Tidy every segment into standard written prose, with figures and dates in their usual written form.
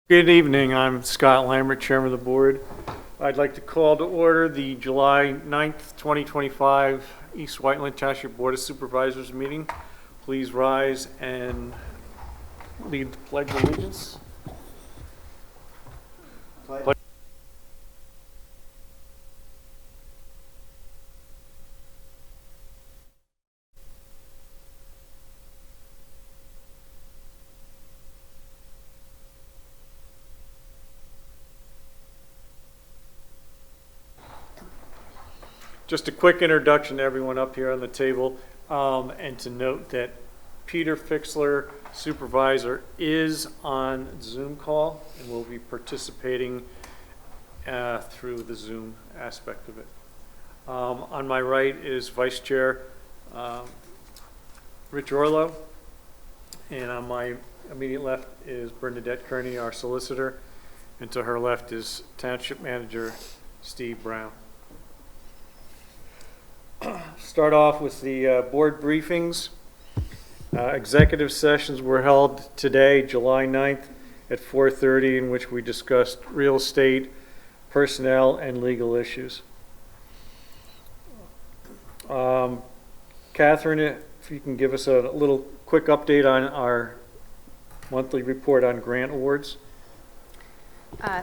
Good evening. I'm Scott Lambert, Chairman of the Board. I'd like to call to order the July 9th, 2025 East Whiteland Township Board of Supervisors meeting. Please rise and lead the Pledge of Allegiance. Just a quick introduction to everyone up here on the table, and to note that Peter Fixler, Supervisor, is on Zoom call and will be participating through the Zoom aspect of it. On my right is Vice Chair Rich Orlow, and on my immediate left is Bernadette Kearney, our solicitor, and to her left is Township Manager Steve Brown. Start off with the board briefings. Executive sessions were held today, July 9th at 4:30, in which we discussed real estate, personnel, and legal issues. Catherine, if you can give us a little quick update on our monthly report on grant awards.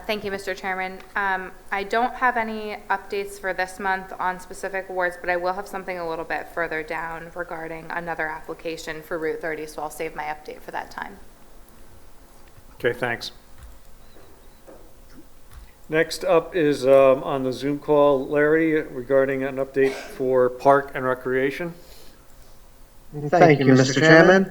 Thank you, Mr. Chairman. I don't have any updates for this month on specific awards, but I will have something a little bit further down regarding another application for Route 30, so I'll save my update for that time. Okay, thanks. Next up is on the Zoom call, Larry, regarding an update for Park and Recreation. Thank you, Mr. Chairman.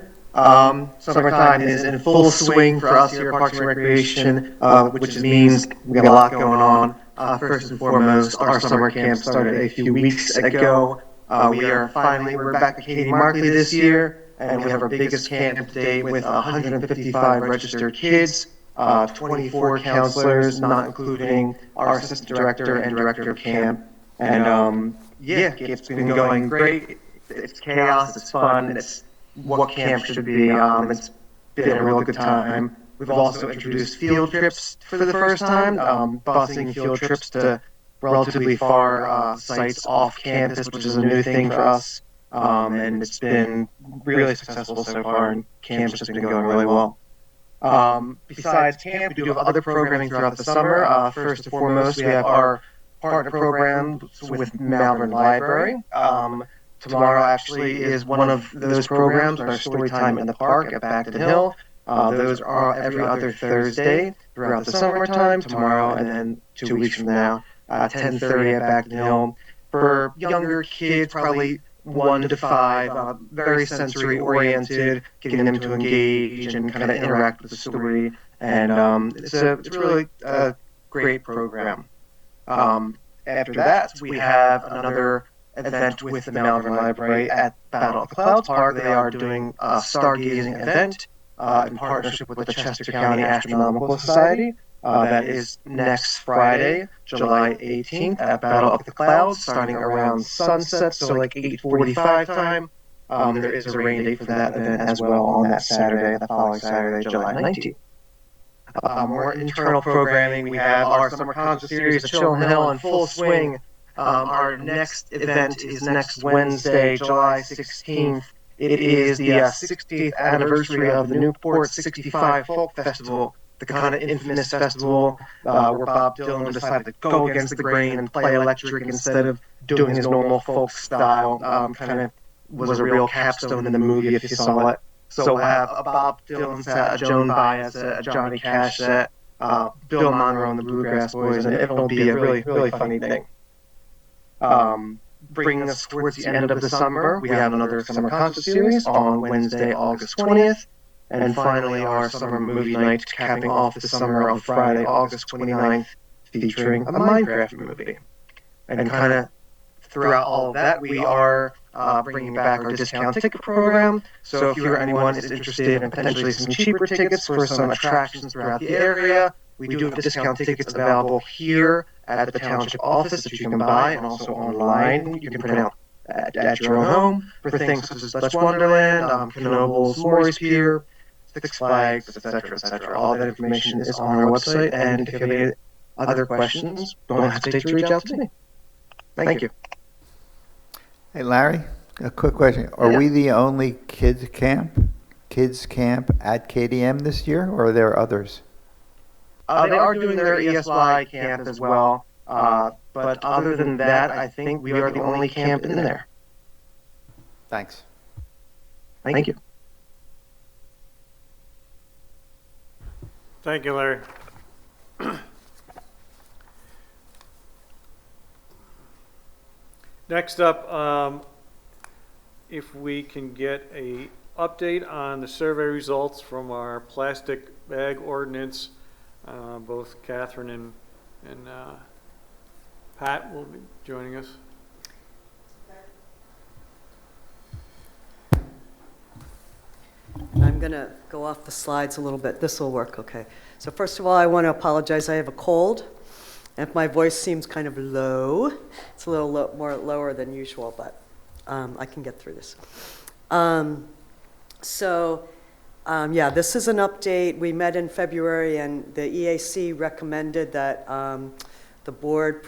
Summertime is in full swing for us here at Parks and Recreation, which means we got a lot going on. First and foremost, our summer camp started a few weeks ago. We're back at Katie Markley this year, and we have our biggest camp to date with 155 registered kids, 24 counselors, not including our assistant director and director of camp. And it's been going great. It's chaos, it's fun, it's what camp should be. It's been a real good time. We've also introduced field trips for the first time, busing field trips to relatively far sites off campus, which is a new thing for us. And it's been really successful so far, and camp's just been going really well. Besides camp, we do have other programming throughout the summer. First and foremost, we have our partner programs with Malvern Library. Tomorrow actually is one of those programs, our story time in the park at Back to the Hill. Those are every other Thursday throughout the summertime, tomorrow and then 2 weeks from now, 10:30 at Back to the Hill. For younger kids, probably 1 to 5, very sensory oriented, getting them to engage and kind of interact with the story. And it's really a great program. After that, we have another event with the Malvern Library at Battle of the Clouds Park. They are doing a stargazing event in partnership with the Chester County Astronomical Society. That is next Friday, July 18th at Battle of the Clouds, starting around sunset, so like 8:45 time. There is a rain date for that event as well on that Saturday, the following Saturday, July 19th. More internal programming. We have our summer concert series, The Chill Hill, in full swing. Our next event is next Wednesday, July 16th. It is the 60th anniversary of the Newport 65 Folk Festival, the kind of infamous festival where Bob Dylan decided to go against the grain and play electric instead of doing his normal folk style. Kind of was a real capstone in the movie if you saw it. So we'll have a Bob Dylan set, a Joan Baez set, a Johnny Cash set, Bill Monroe and the Bluegrass Boys, and it'll be a really, really funny thing. Bringing us towards the end of the summer, we have another summer concert series on Wednesday, August 20th, and finally our summer movie night capping off the summer on Friday, August 29th, featuring a Minecraft movie. And kind of throughout all of that, we are bringing back our discount ticket program. So if you or anyone is interested in potentially some cheaper tickets for some attractions throughout the area, we do have discount tickets available here at the Township office that you can buy, and also online. You can print out at your own home for things such as Dutch Wonderland, Knoebels, Morris Pier, Six Flags, etc., etc. All that information is on our website, and if you have any other questions, don't hesitate to reach out to me. Thank you. Hey, Larry, a quick question. Are Yeah. we the only kids camp at KDM this year, or are there others? They are doing their ESY camp as well, but other than that, I think we are the only camp in there. Thanks. Thank you. Thank you, Larry. Next up, if we can get a update on the survey results from our plastic bag ordinance, both Catherine and Pat will be joining us. I'm going to go off the slides a little bit. This will work, okay. So first of all, I want to apologize. I have a cold. If my voice seems kind of low, it's a little more lower than usual, but I can get through this. Yeah, this is an update. We met in February, and the EAC recommended that the board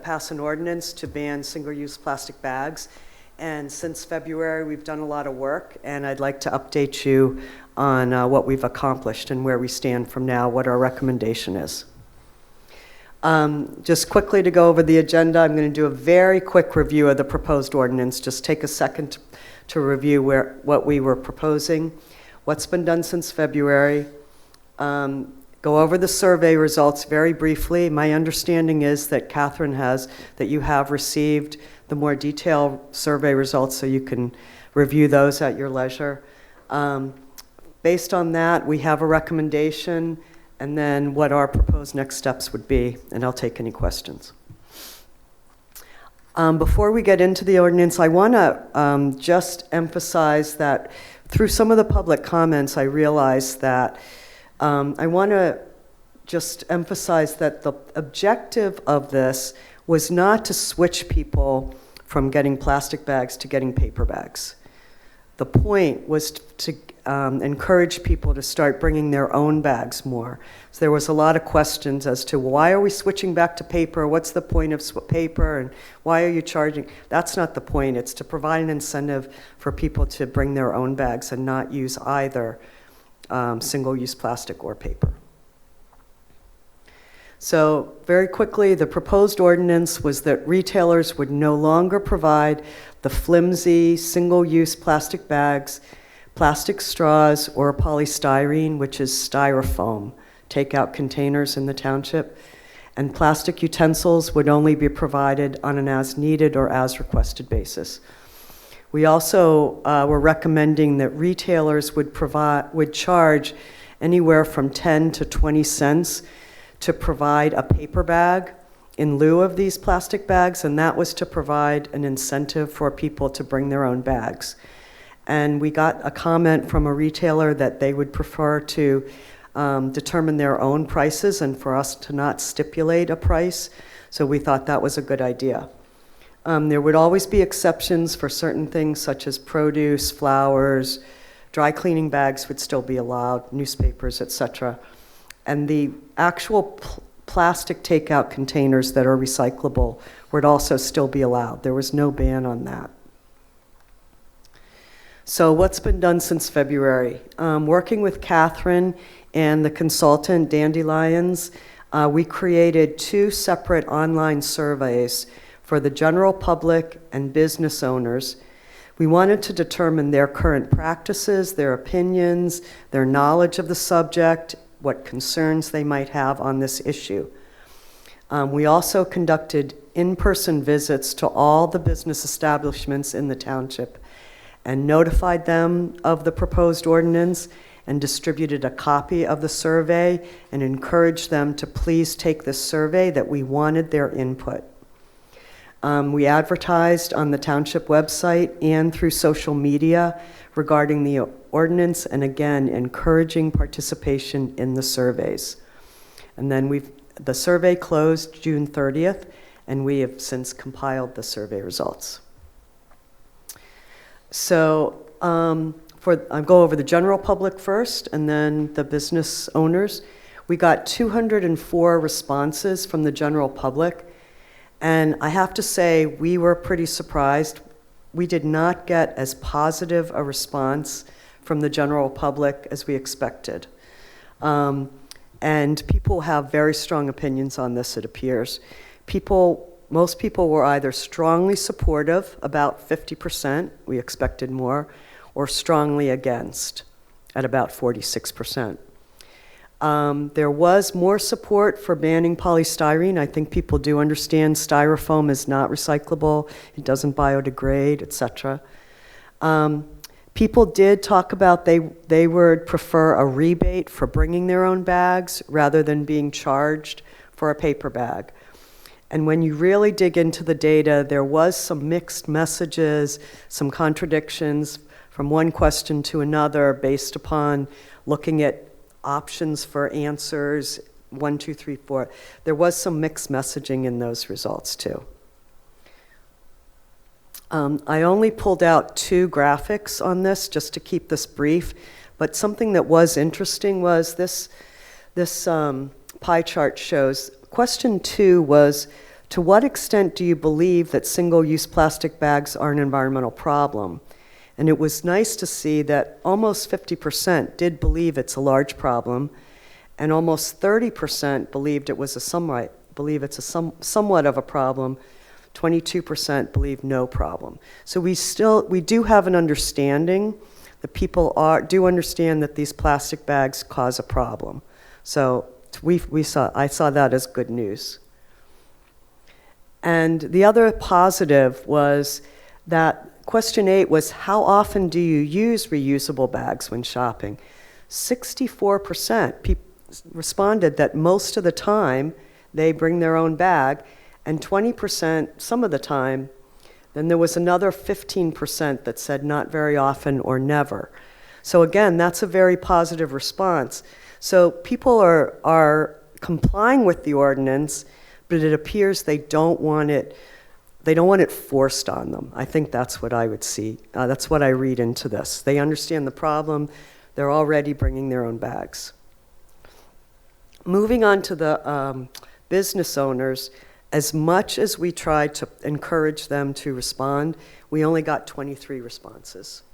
pass an ordinance to ban single-use plastic bags. And since February, we've done a lot of work, and I'd like to update you on what we've accomplished and where we stand from now, what our recommendation is. Just quickly to go over the agenda, I'm going to do a very quick review of the proposed ordinance. Just take a second to review what we were proposing, what's been done since February, go over the survey results very briefly. My understanding is that that you have received the more detailed survey results, so you can review those at your leisure. Based on that, we have a recommendation, and then what our proposed next steps would be, and I'll take any questions. Before we get into the ordinance, I want to just emphasize that through some of the public comments, I realized that I want to just emphasize that the objective of this was not to switch people from getting plastic bags to getting paper bags. The point was to encourage people to start bringing their own bags more. So there was a lot of questions as to why are we switching back to paper? What's the point of paper? And why are you charging? That's not the point. It's to provide an incentive for people to bring their own bags and not use either single-use plastic or paper. So very quickly, the proposed ordinance was that retailers would no longer provide the flimsy, single-use plastic bags, plastic straws, or polystyrene, which is styrofoam, takeout containers in the township, and plastic utensils would only be provided on an as-needed or as-requested basis. We also were recommending that retailers would charge anywhere from 10 to 20 cents to provide a paper bag in lieu of these plastic bags, and that was to provide an incentive for people to bring their own bags. And we got a comment from a retailer that they would prefer to determine their own prices and for us to not stipulate a price, so we thought that was a good idea. There would always be exceptions for certain things such as produce, flowers, dry cleaning bags would still be allowed, newspapers, etc. And the actual plastic takeout containers that are recyclable would also still be allowed. There was no ban on that. So what's been done since February? Working with Catherine and the consultant, Dandelions, we created 2 separate online surveys for the general public and business owners. We wanted to determine their current practices, their opinions, their knowledge of the subject, what concerns they might have on this issue. We also conducted in-person visits to all the business establishments in the township and notified them of the proposed ordinance and distributed a copy of the survey and encouraged them to please take this survey, that we wanted their input. We advertised on the township website and through social media regarding the ordinance, and again, encouraging participation in the surveys. And then the survey closed June 30th, and we have since compiled the survey results. So I'll go over the general public first and then the business owners. We got 204 responses from the general public, and I have to say we were pretty surprised. We did not get as positive a response from the general public as we expected. And people have very strong opinions on this, it appears. Most people were either strongly supportive, about 50%, we expected more, or strongly against, at about 46%. There was more support for banning polystyrene. I think people do understand styrofoam is not recyclable, it doesn't biodegrade, etc. People did talk about they would prefer a rebate for bringing their own bags rather than being charged for a paper bag. And when you really dig into the data, there was some mixed messages, some contradictions from one question to another based upon looking at options for answers, 1, 2, 3, 4. There was some mixed messaging in those results too. I only pulled out 2 graphics on this just to keep this brief, but something that was interesting was this pie chart shows, question 2 was, to what extent do you believe that single-use plastic bags are an environmental problem? And it was nice to see that almost 50% did believe it's a large problem, and almost 30% believed it's a somewhat of a problem. 22% believe no problem. So we do have an understanding that people do understand that these plastic bags cause a problem. So I saw that as good news. And the other positive was that question 8 was, how often do you use reusable bags when shopping? 64% responded that most of the time they bring their own bag, and 20% some of the time. Then there was another 15% that said not very often or never. So again, that's a very positive response. So people are complying with the ordinance, but it appears they don't want it forced on them. I think that's what I would see. That's what I read into this. They understand the problem. They're already bringing their own bags. Moving on to the business owners, as much as we tried to encourage them to respond, we only got 23 responses.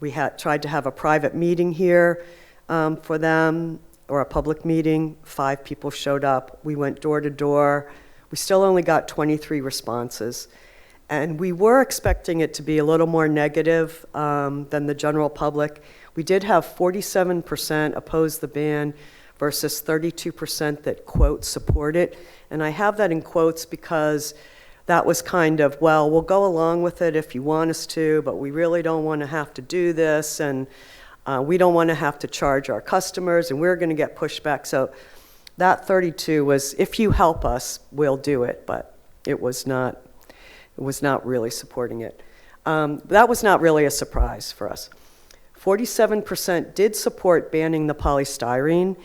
We tried to have a private meeting here for them, or a public meeting. 5 people showed up. We went door to door. We still only got 23 responses. And we were expecting it to be a little more negative than the general public. We did have 47% oppose the ban versus 32% that, quote, support it. And I have that in quotes because that was kind of, well, we'll go along with it if you want us to, but we really don't want to have to do this, and we don't want to have to charge our customers, and we're going to get pushback. So that 32 was, if you help us, we'll do it, but it was not really supporting it. That was not really a surprise for us. 47% did support banning the polystyrene.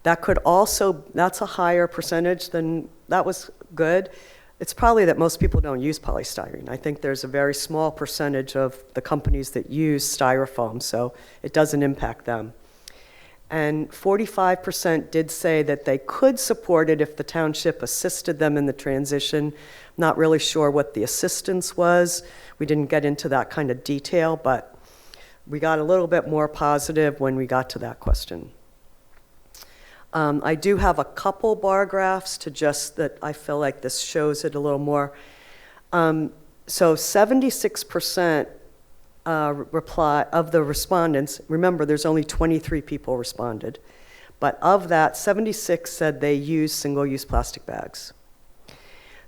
That's a higher percentage than, that was good. It's probably that most people don't use polystyrene. I think there's a very small percentage of the companies that use styrofoam, so it doesn't impact them. And 45% did say that they could support it if the township assisted them in the transition. Not really sure what the assistance was. We didn't get into that kind of detail, but we got a little bit more positive when we got to that question. I do have a couple bar graphs that I feel like this shows it a little more. So 76% reply of the respondents, remember there's only 23 people responded, but of that, 76 said they use single-use plastic bags.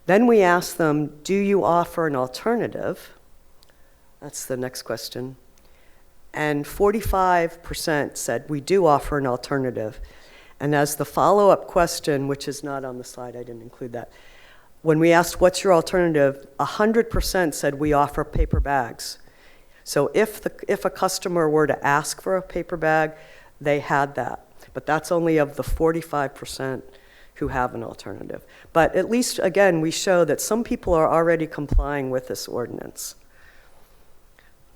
Then we asked them, do you offer an alternative? That's the next question. And 45% said we do offer an alternative. And as the follow-up question, which is not on the slide, I didn't include that, when we asked what's your alternative, 100% said we offer paper bags. So if a customer were to ask for a paper bag, they had that. But that's only of the 45% who have an alternative. But at least, again, we show that some people are already complying with this ordinance.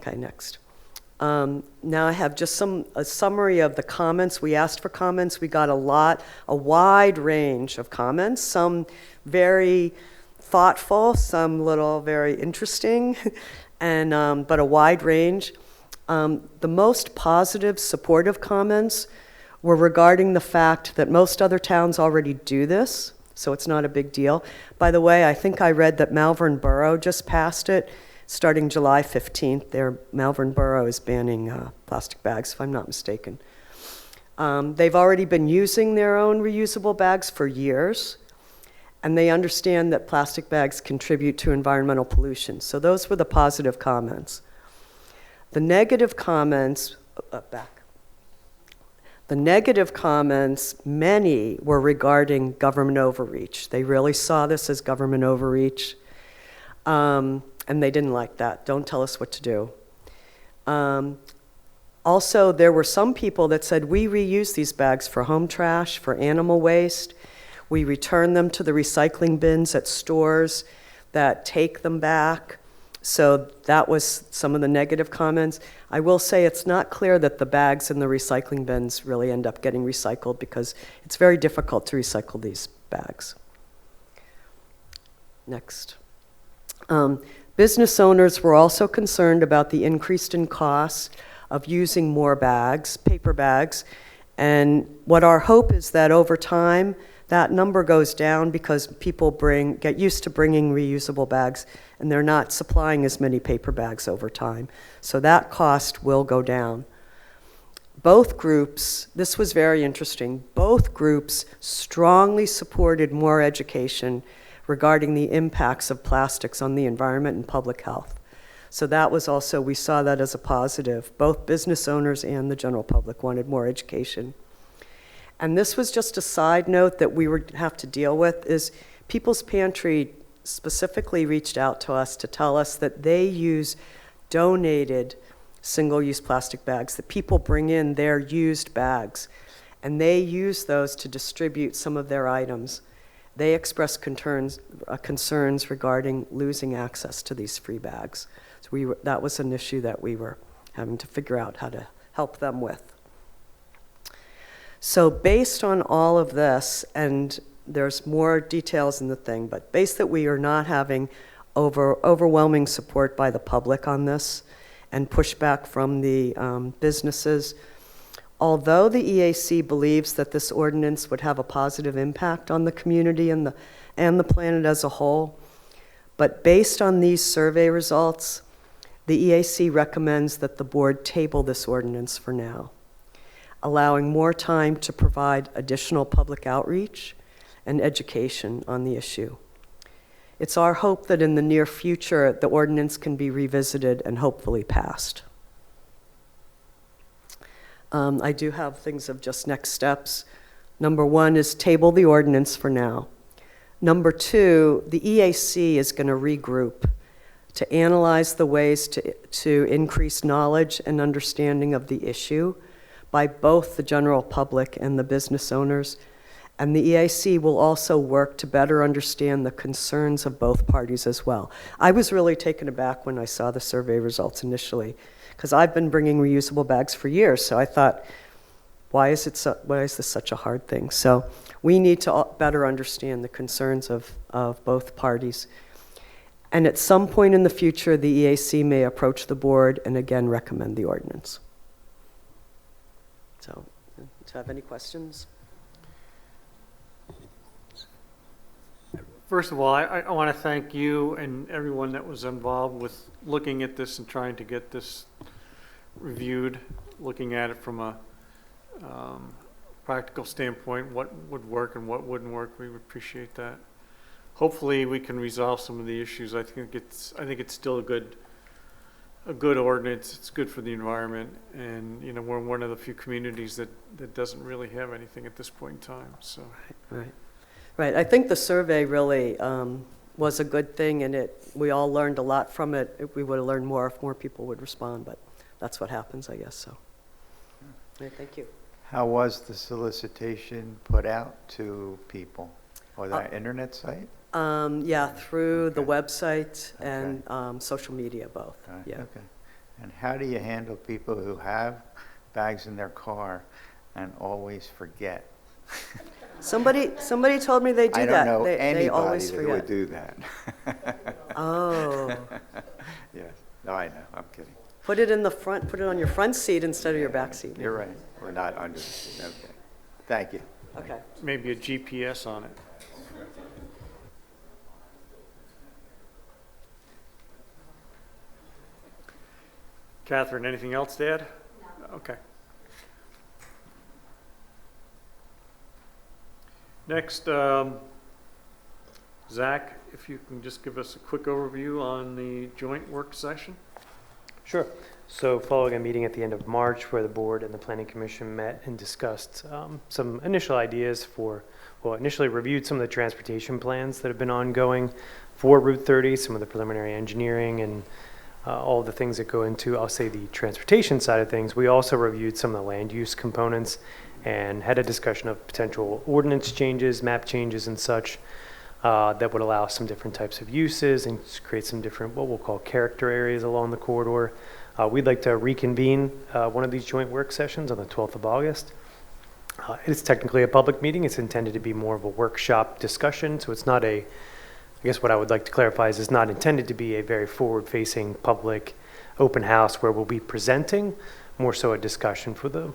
Okay, next. Now I have just a summary of the comments. We asked for comments. We got a wide range of comments, some very thoughtful, some little very interesting, and but a wide range. The most positive, supportive comments were regarding the fact that most other towns already do this, so it's not a big deal. By the way, I think I read that Malvern Borough just passed it. Starting July 15th, Malvern Borough is banning plastic bags, if I'm not mistaken. They've already been using their own reusable bags for years, and they understand that plastic bags contribute to environmental pollution. So those were the positive comments. The negative comments, The negative comments, many were regarding government overreach. They really saw this as government overreach. And they didn't like that. Don't tell us what to do. Also, there were some people that said, we reuse these bags for home trash, for animal waste. We return them to the recycling bins at stores that take them back. So that was some of the negative comments. I will say it's not clear that the bags in the recycling bins really end up getting recycled because it's very difficult to recycle these bags. Next. Business owners were also concerned about the increase in cost of using more bags, paper bags, and what our hope is that over time, that number goes down because people get used to bringing reusable bags, and they're not supplying as many paper bags over time. So that cost will go down. Both groups, this was very interesting, both groups strongly supported more education regarding the impacts of plastics on the environment and public health. So that was also, we saw that as a positive. Both business owners and the general public wanted more education. And this was just a side note that we would have to deal with, is People's Pantry specifically reached out to us to tell us that they use donated single-use plastic bags, that people bring in their used bags, and they use those to distribute some of their items. They expressed concerns regarding losing access to these free bags. So that was an issue that we were having to figure out how to help them with. So based on all of this, and there's more details in the thing, but based that we are not having overwhelming support by the public on this and pushback from the businesses, although the EAC believes that this ordinance would have a positive impact on the community and the planet as a whole, but based on these survey results, the EAC recommends that the board table this ordinance for now, allowing more time to provide additional public outreach and education on the issue. It's our hope that in the near future, the ordinance can be revisited and hopefully passed. I do have things of just next steps. Number one is table the ordinance for now. Number two, the EAC is going to regroup to analyze the ways to increase knowledge and understanding of the issue by both the general public and the business owners. And the EAC will also work to better understand the concerns of both parties as well. I was really taken aback when I saw the survey results initially, because I've been bringing reusable bags for years, so I thought, why is this such a hard thing? So we need to better understand the concerns of both parties. And at some point in the future, the EAC may approach the board and again recommend the ordinance. So, do you have any questions? First of all, I want to thank you and everyone that was involved with looking at this and trying to get this reviewed, looking at it from a practical standpoint, what would work and what wouldn't work. We would appreciate that. Hopefully, we can resolve some of the issues. I think it's still a good ordinance. It's good for the environment, and we're one of the few communities that doesn't really have anything at this point in time. So. Right. I think the survey really was a good thing, and we all learned a lot from it. We would have learned more if more people would respond, but that's what happens, I guess. So, right, thank you. How was the solicitation put out to people? Was that internet site? Yeah, through the Okay. website and social media, both. Right. Yeah. Okay. And how do you handle people who have bags in their car and always forget? Somebody told me they do I that. don't know They anybody always that would forget. do that. Oh, Yes, no, I know, I'm kidding. put it in the front, put it on your front seat instead of your back seat. You're right, we're not under the seat, okay. Thank you. Okay. Maybe a GPS on it. Catherine, anything else to add? No. Okay. Next, Zach, if you can just give us a quick overview on the joint work session? Sure. So following a meeting at the end of March where the board and the planning commission met and discussed some initial ideas initially reviewed some of the transportation plans that have been ongoing for Route 30, some of the preliminary engineering and all the things that go into, I'll say, the transportation side of things. We also reviewed some of the land use components and had a discussion of potential ordinance changes, map changes and such that would allow some different types of uses and create some different, what we'll call character areas along the corridor. We'd like to reconvene one of these joint work sessions on the 12th of August. It's technically a public meeting. It's intended to be more of a workshop discussion, so it's not I guess what I would like to clarify is it's not intended to be a very forward-facing public open house where we'll be presenting, more so a discussion for the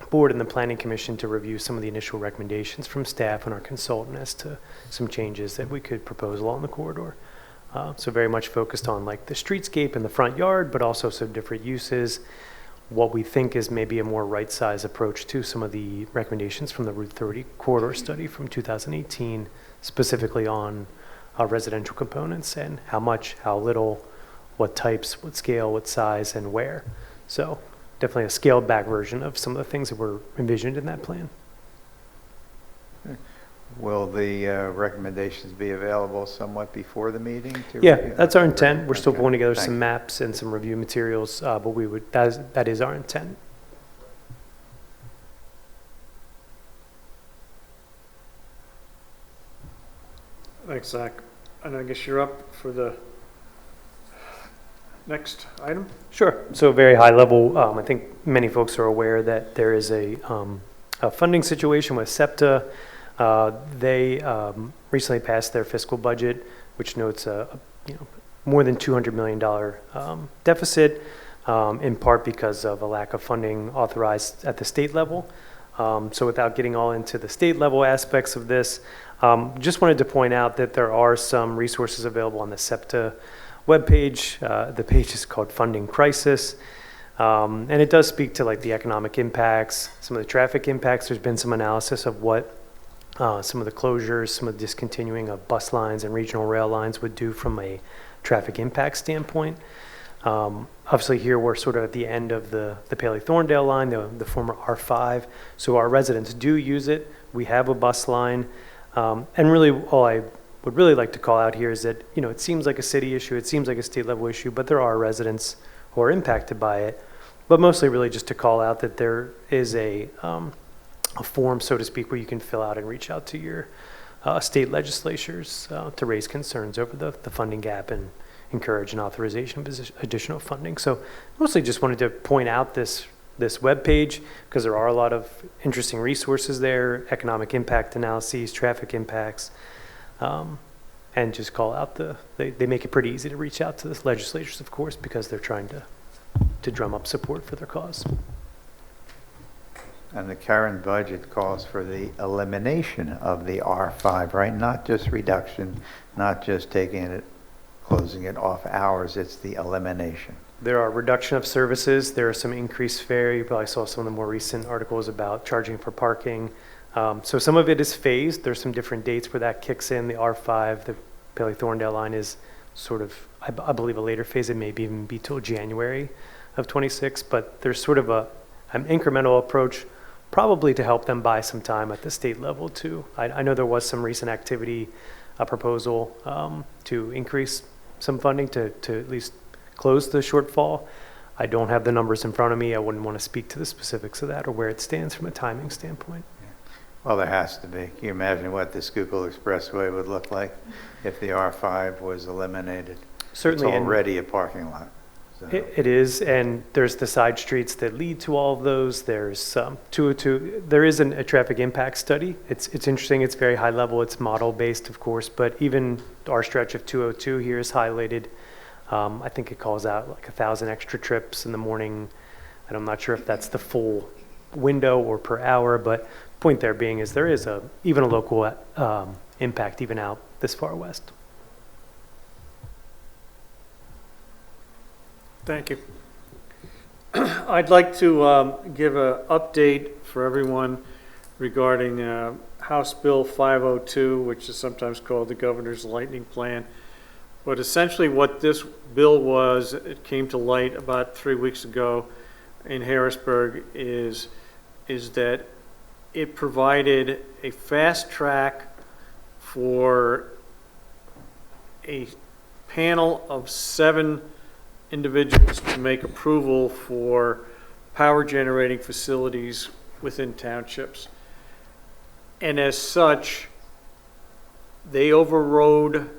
board and the planning commission to review some of the initial recommendations from staff and our consultant as to some changes that we could propose along the corridor. So very much focused on like the streetscape and the front yard, but also some different uses, what we think is maybe a more right-size approach to some of the recommendations from the Route 30 corridor study from 2018, specifically on residential components and how much, how little, what types, what scale, what size, and where. So definitely a scaled back version of some of the things that were envisioned in that plan. Will the recommendations be available somewhat before the meeting? Yeah, review? that's our intent. We're still Okay, pulling together thank some you. maps and some review materials, but that is our intent. Thanks, Zach. And I guess you're up for the next item? Sure. So very high level, I think many folks are aware that there is a funding situation with SEPTA. They recently passed their fiscal budget, which notes a more than $200 million deficit, in part because of a lack of funding authorized at the state level. So without getting all into the state level aspects of this, just wanted to point out that there are some resources available on the SEPTA webpage. The page is called Funding Crisis. And it does speak to like the economic impacts, some of the traffic impacts. There's been some analysis of what some of the closures, some of the discontinuing of bus lines and regional rail lines would do from a traffic impact standpoint. Obviously here we're sort of at the end of the Paley-Thorndale line, the former R5. So our residents do use it. We have a bus line. And really all I would really like to call out here is that, it seems like a city issue, it seems like a state level issue, but there are residents who are impacted by it. But mostly really just to call out that there is a form, so to speak, where you can fill out and reach out to your state legislatures to raise concerns over the funding gap and encourage an authorization of additional funding. So mostly just wanted to point out this web page because there are a lot of interesting resources there, economic impact analyses, traffic impacts, and just call out they make it pretty easy to reach out to the legislatures, of course, because they're trying to drum up support for their cause. And the current budget calls for the elimination of the R5, right? Not just reduction, not just closing it off hours, it's the elimination. There are reduction of services. There are some increased fare. You probably saw some of the more recent articles about charging for parking. So some of it is phased. There's some different dates where that kicks in. The R5, the Paley-Thorndale line is sort of, I believe, a later phase. It may even be till January of 26, but there's sort of an incremental approach probably to help them buy some time at the state level too. I know there was some recent activity, a proposal to increase some funding to at least close the shortfall. I don't have the numbers in front of me. I wouldn't want to speak to the specifics of that or where it stands from a timing standpoint. Well, there has to be. Can you imagine what the Schuylkill Expressway would look like if the R5 was eliminated? Certainly. It's already a parking lot. It is, and there's the side streets that lead to all of those. There's 202, there is a traffic impact study. It's interesting, it's very high level, it's model-based, of course, but even our stretch of 202 here is highlighted. I think it calls out like 1,000 extra trips in the morning, and I'm not sure if that's the full window or per hour, but point there being is there is even a local impact even out this far west. Thank you. I'd like to give an update for everyone regarding House Bill 502, which is sometimes called the Governor's Lightning Plan. But essentially what this bill was, it came to light about 3 weeks ago in Harrisburg, is that it provided a fast track for a panel of 7 individuals to make approval for power generating facilities within townships. And as such, they overrode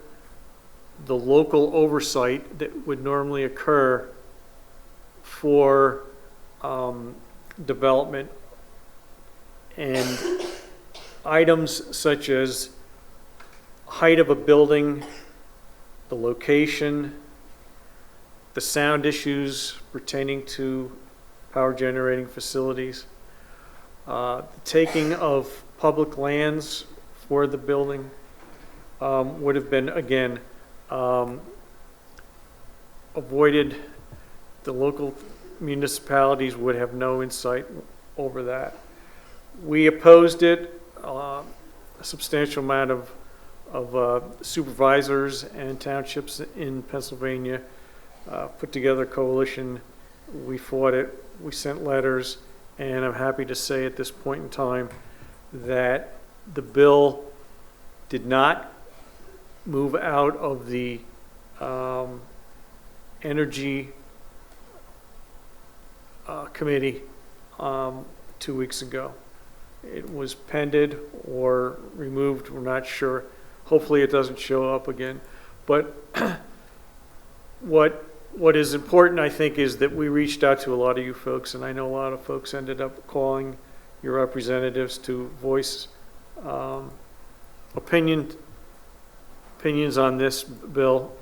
the local oversight that would normally occur for development, and items such as height of a building, the location, the sound issues pertaining to power generating facilities, the taking of public lands for the building would have been, again, avoided. The local municipalities would have no insight over that. We opposed it. A substantial amount of supervisors and townships in Pennsylvania put together a coalition. We fought it. We sent letters, and I'm happy to say at this point in time that the bill did not move out of the Energy Committee 2 weeks ago. It was pended or removed, we're not sure. Hopefully it doesn't show up again. But what is important, I think, is that we reached out to a lot of you folks, and I know a lot of folks ended up calling your representatives to voice opinions on this bill,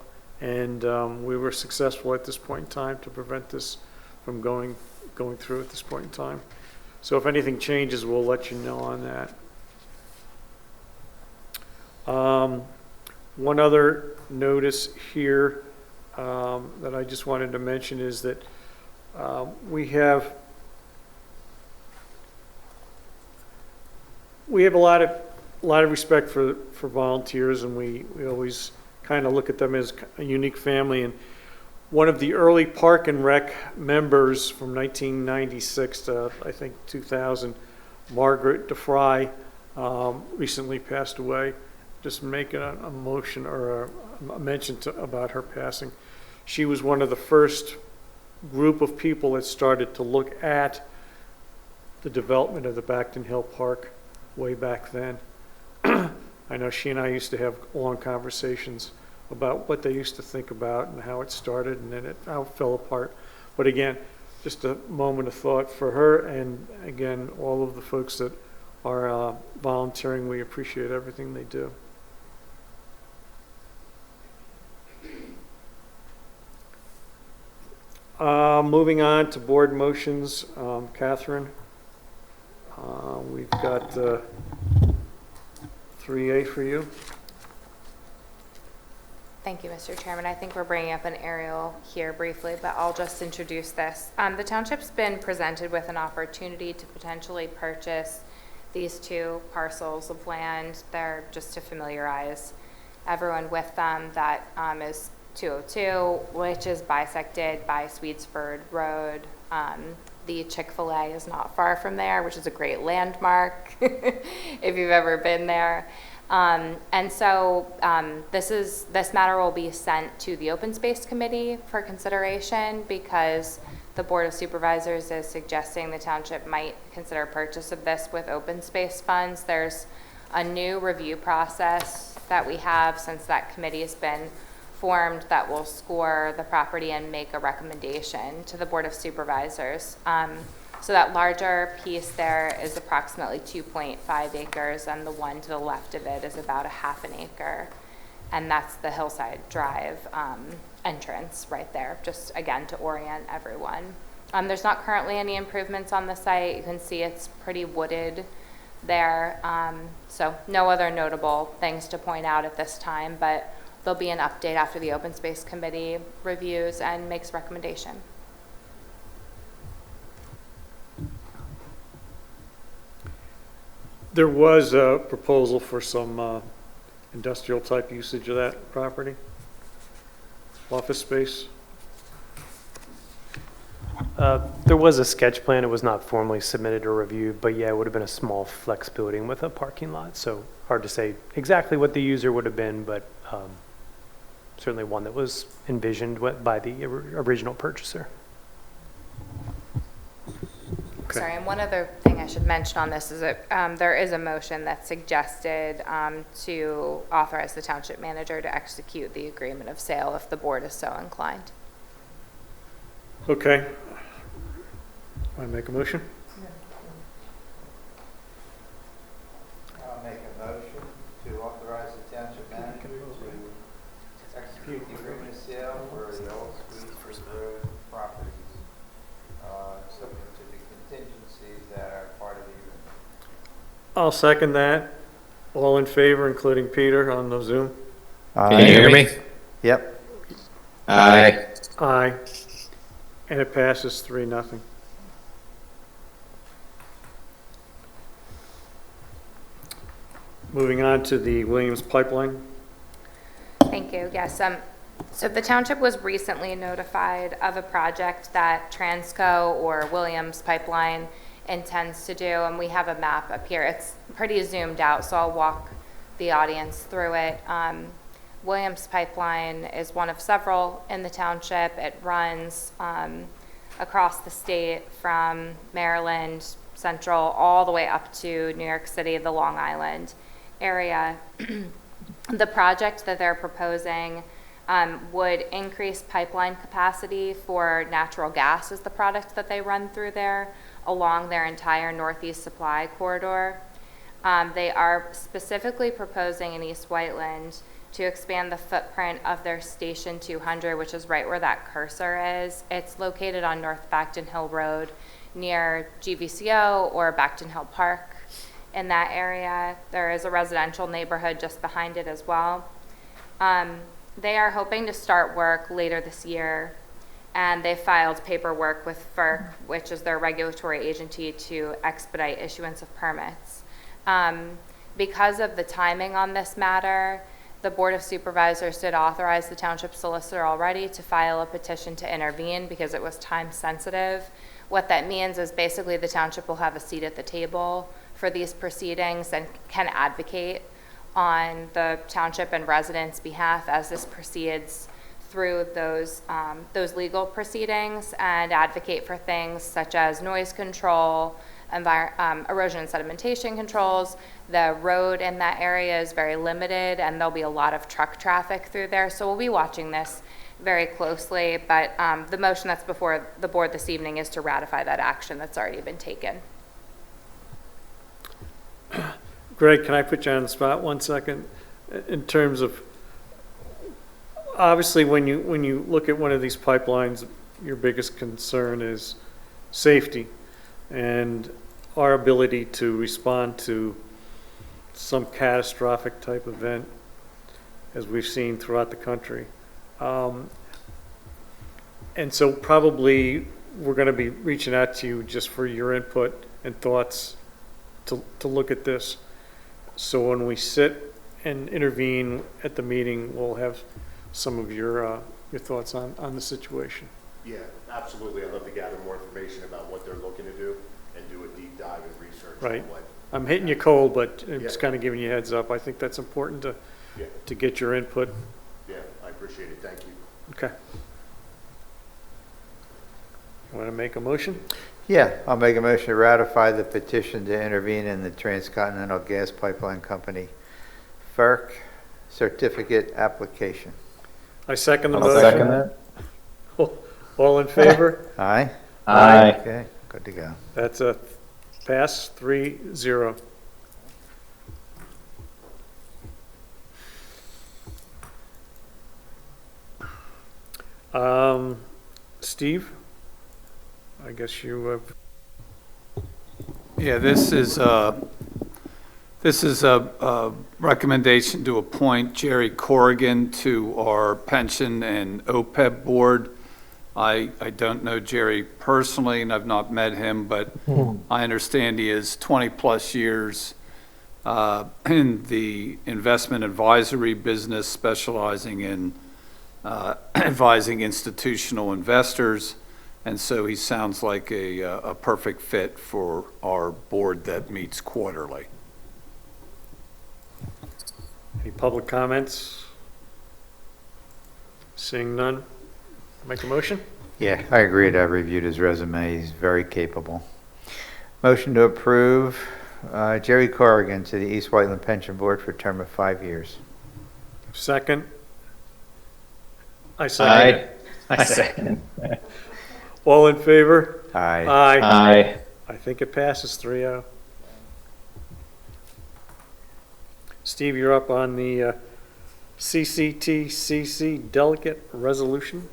and we were successful at this point in time to prevent this from going through at this point in time. So if anything changes, we'll let you know on that. One other notice here that I just wanted to mention is that we have a lot of respect for volunteers, and we always kind of look at them as a unique family. And one of the early Park and Rec members from 1996 to I think 2000, Margaret DeFry, recently passed away. Just making a motion or a mention about her passing. She was one of the first group of people that started to look at the development of the Backton Hill Park way back then. I know she and I used to have long conversations about what they used to think about and how it started, and then how it fell apart. But again, just a moment of thought for her, and again, all of the folks that are volunteering. We appreciate everything they do. Moving on to board motions, Catherine. We've got 3A for you. Thank you, Mr. Chairman. I think we're bringing up an aerial here briefly, but I'll just introduce this. The township's been presented with an opportunity to potentially purchase these 2 parcels of land. They're just to familiarize everyone with them. That is 202, which is bisected by Swedesford Road. The Chick-fil-A is not far from there, which is a great landmark if you've ever been there. And so this matter will be sent to the Open Space Committee for consideration, because the Board of Supervisors is suggesting the township might consider purchase of this with open space funds. There's a new review process that we have since that committee has been formed that will score the property and make a recommendation to the Board of Supervisors. So that larger piece there is approximately 2.5 acres, and the one to the left of it is about a half an acre. And that's the Hillside Drive entrance right there, just again to orient everyone. There's not currently any improvements on the site. You can see it's pretty wooded there. So no other notable things to point out at this time, but there'll be an update after the Open Space Committee reviews and makes recommendation. There was a proposal for some industrial type usage of that property, office space. There was a sketch plan. It was not formally submitted or reviewed, but yeah, it would have been a small flex building with a parking lot. So hard to say exactly what the user would have been, but certainly one that was envisioned by the original purchaser. Okay. Sorry, and one other thing I should mention on this is that there is a motion that suggested to authorize the township manager to execute the agreement of sale if the board is so inclined. Okay. Want to make a motion? I'll make a motion to authorize the township manager to execute the agreement of sale for the old Sweet's Road properties, subject to the contingencies that are part of the agreement. I'll second that. All in favor, including Peter on the Zoom? Can you hear me? Yep. Aye. Aye. And it passes 3-0. Moving on to the Williams Pipeline. Thank you. Yes. So the township was recently notified of a project that Transco or Williams Pipeline intends to do, and we have a map up here. It's pretty zoomed out, so I'll walk the audience through it. Williams Pipeline is one of several in the township. It runs across the state from Maryland Central all the way up to New York City, the Long Island area. The project that they're proposing would increase pipeline capacity for natural gas as the product that they run through there along their entire northeast supply corridor. They are specifically proposing in East Whiteland to expand the footprint of their Station 200, which is right where that cursor is. It's located on North Backton Hill Road near GVCO or Backton Hill Park. In that area, there is a residential neighborhood just behind it as well. They are hoping to start work later this year, and they filed paperwork with FERC, which is their regulatory agency, to expedite issuance of permits. Because of the timing on this matter, the Board of Supervisors did authorize the township solicitor already to file a petition to intervene because it was time sensitive. What that means is basically the township will have a seat at the table for these proceedings and can advocate on the township and residents' behalf as this proceeds through those legal proceedings, and advocate for things such as noise control, erosion and sedimentation controls. The road in that area is very limited, and there'll be a lot of truck traffic through there. So we'll be watching this very closely, but the motion that's before the board this evening is to ratify that action that's already been taken. Greg, can I put you on the spot 1 second? In terms of, obviously, when you look at one of these pipelines, your biggest concern is safety and our ability to respond to some catastrophic type event, as we've seen throughout the country. And so probably we're going to be reaching out to you just for your input and thoughts to look at this. So when we sit and intervene at the meeting, we'll have some of your thoughts on the situation. Yeah, absolutely. I'd love to gather more information about what they're looking to do and do a deep dive and research. Right. On what, I'm hitting you cold, but I'm just Yeah. kind of giving you a heads up. I think that's important to get your input. yeah, I appreciate it. Thank you. Okay. You want to make a motion? Yeah, I'll make a motion to ratify the petition to intervene in the Transcontinental Gas Pipeline Company FERC certificate application. I second the I'll motion. second that. All in favor? Aye? Aye. Okay, good to go. That's a pass 3-0. Steve, I guess you have. Yeah, this is a recommendation to appoint Jerry Corrigan to our pension and OPEB board. I don't know Jerry personally, and I've not met him, but I understand he has 20-plus years in the investment advisory business, specializing in advising institutional investors. And so he sounds like a perfect fit for our board that meets quarterly. Any public comments? Seeing none, make a motion? Yeah, I agree. I've reviewed his resume. He's very capable. Motion to approve Jerry Corrigan to the East Whiteland Pension Board for a term of 5 years. Second? I second it. I second. All in favor? Aye. Aye. I think it passes 3-0. Steve, you're up on the CCTCC delegate resolution.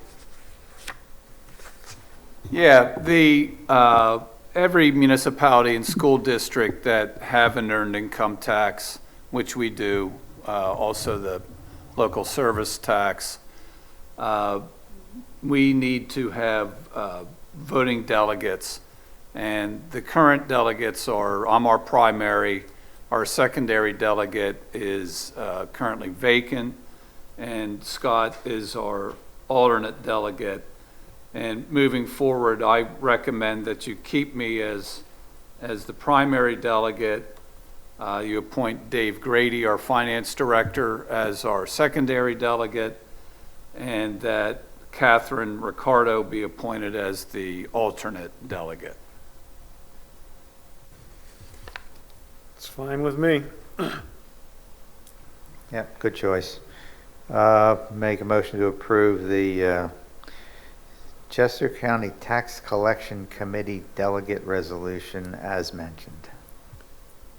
Yeah, every municipality and school district that have an earned income tax, which we do, also the local service tax, we need to have voting delegates. And the current delegates I'm our primary. Our secondary delegate is currently vacant, and Scott is our alternate delegate. And moving forward, I recommend that you keep me as the primary delegate. You appoint Dave Grady, our finance director, as our secondary delegate, and that Catherine Ricardo be appointed as the alternate delegate. It's fine with me. Yep, good choice. Make a motion to approve the Chester County Tax Collection Committee Delegate Resolution as mentioned.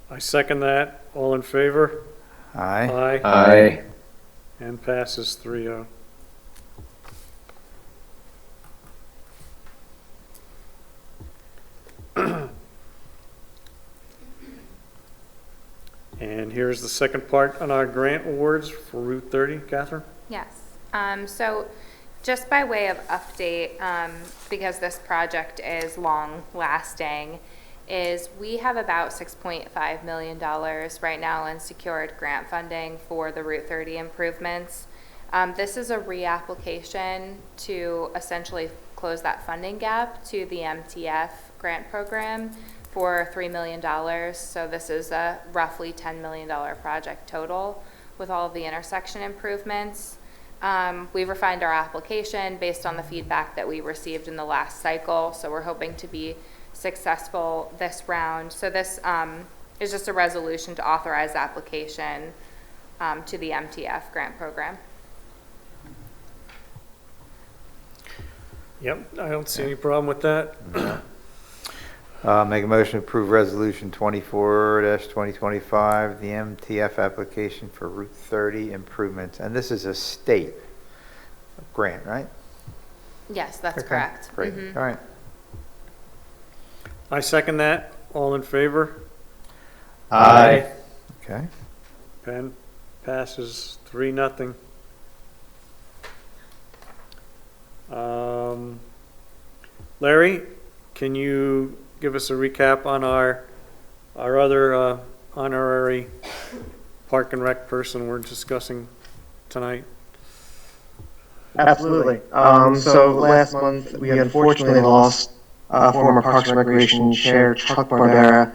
I second that. All in favor? Aye? Aye. Aye. And passes 3-0. And here's the second part on our grant awards for Route 30. Catherine? Yes. So just by way of update, because this project is long-lasting, is we have about $6.5 million right now in secured grant funding for the Route 30 improvements. This is a reapplication to essentially close that funding gap to the MTF grant program for $3 million. So this is a roughly $10 million project total with all of the intersection improvements. We refined our application based on the feedback that we received in the last cycle, so we're hoping to be successful this round. So this is just a resolution to authorize application to the MTF grant program. Yep, I don't see any problem with that. Make a motion to approve Resolution 24-2025, the MTF application for Route 30 improvements. And this is a state grant, right? Yes, that's Okay, correct. Great, Mhm. all right. I second that. All in favor? Aye. Okay. Pen passes 3-0. Larry, can you give us a recap on our other honorary park and rec person we're discussing tonight? Absolutely. So last month, we unfortunately lost former Parks and Recreation Chair Chuck Barbera,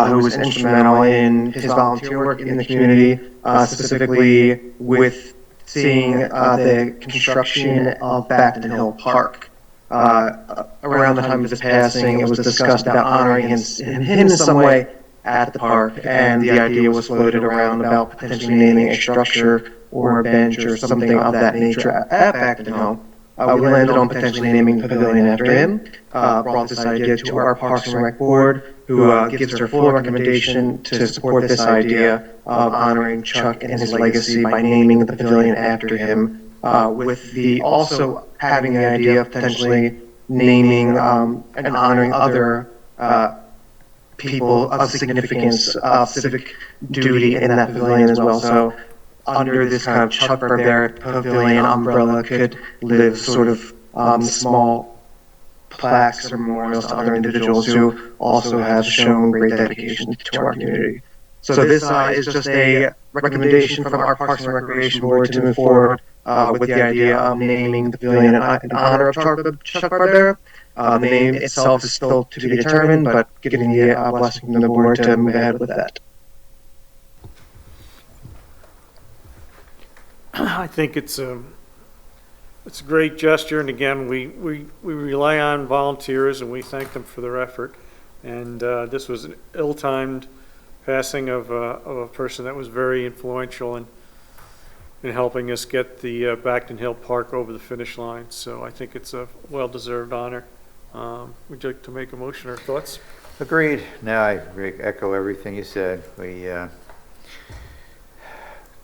who was instrumental in his volunteer work in the community, specifically with seeing the construction of Backton Hill Park. Around the time of his passing, it was discussed about honoring him in some way at the park, and the idea was floated around about potentially naming a structure or a bench or something of that nature at Backton Hill. We landed on potentially naming the pavilion after him, brought this idea to our Parks and Rec board, who gives their full recommendation to support this idea of honoring Chuck and his legacy by naming the pavilion after him, with the also having the idea of potentially naming and honoring other people of significance, of civic duty in that pavilion as well. So under this kind of Chuck Barbera Pavilion umbrella could live sort of small plaques or memorials to other individuals who also have shown great dedication to our community. So this is just a recommendation from our Parks and Recreation Board to move forward with the idea of naming the pavilion in honor of Chuck Barbera. The name itself is still to be determined, but getting the blessing from the board to move ahead with that. I think it's a great gesture, and again, we rely on volunteers, and we thank them for their effort. And this was an ill-timed passing of a person that was very influential in helping us get the Backton Hill Park over the finish line. So I think it's a well-deserved honor. Would you like to make a motion or thoughts? Agreed. No, I echo everything you said. We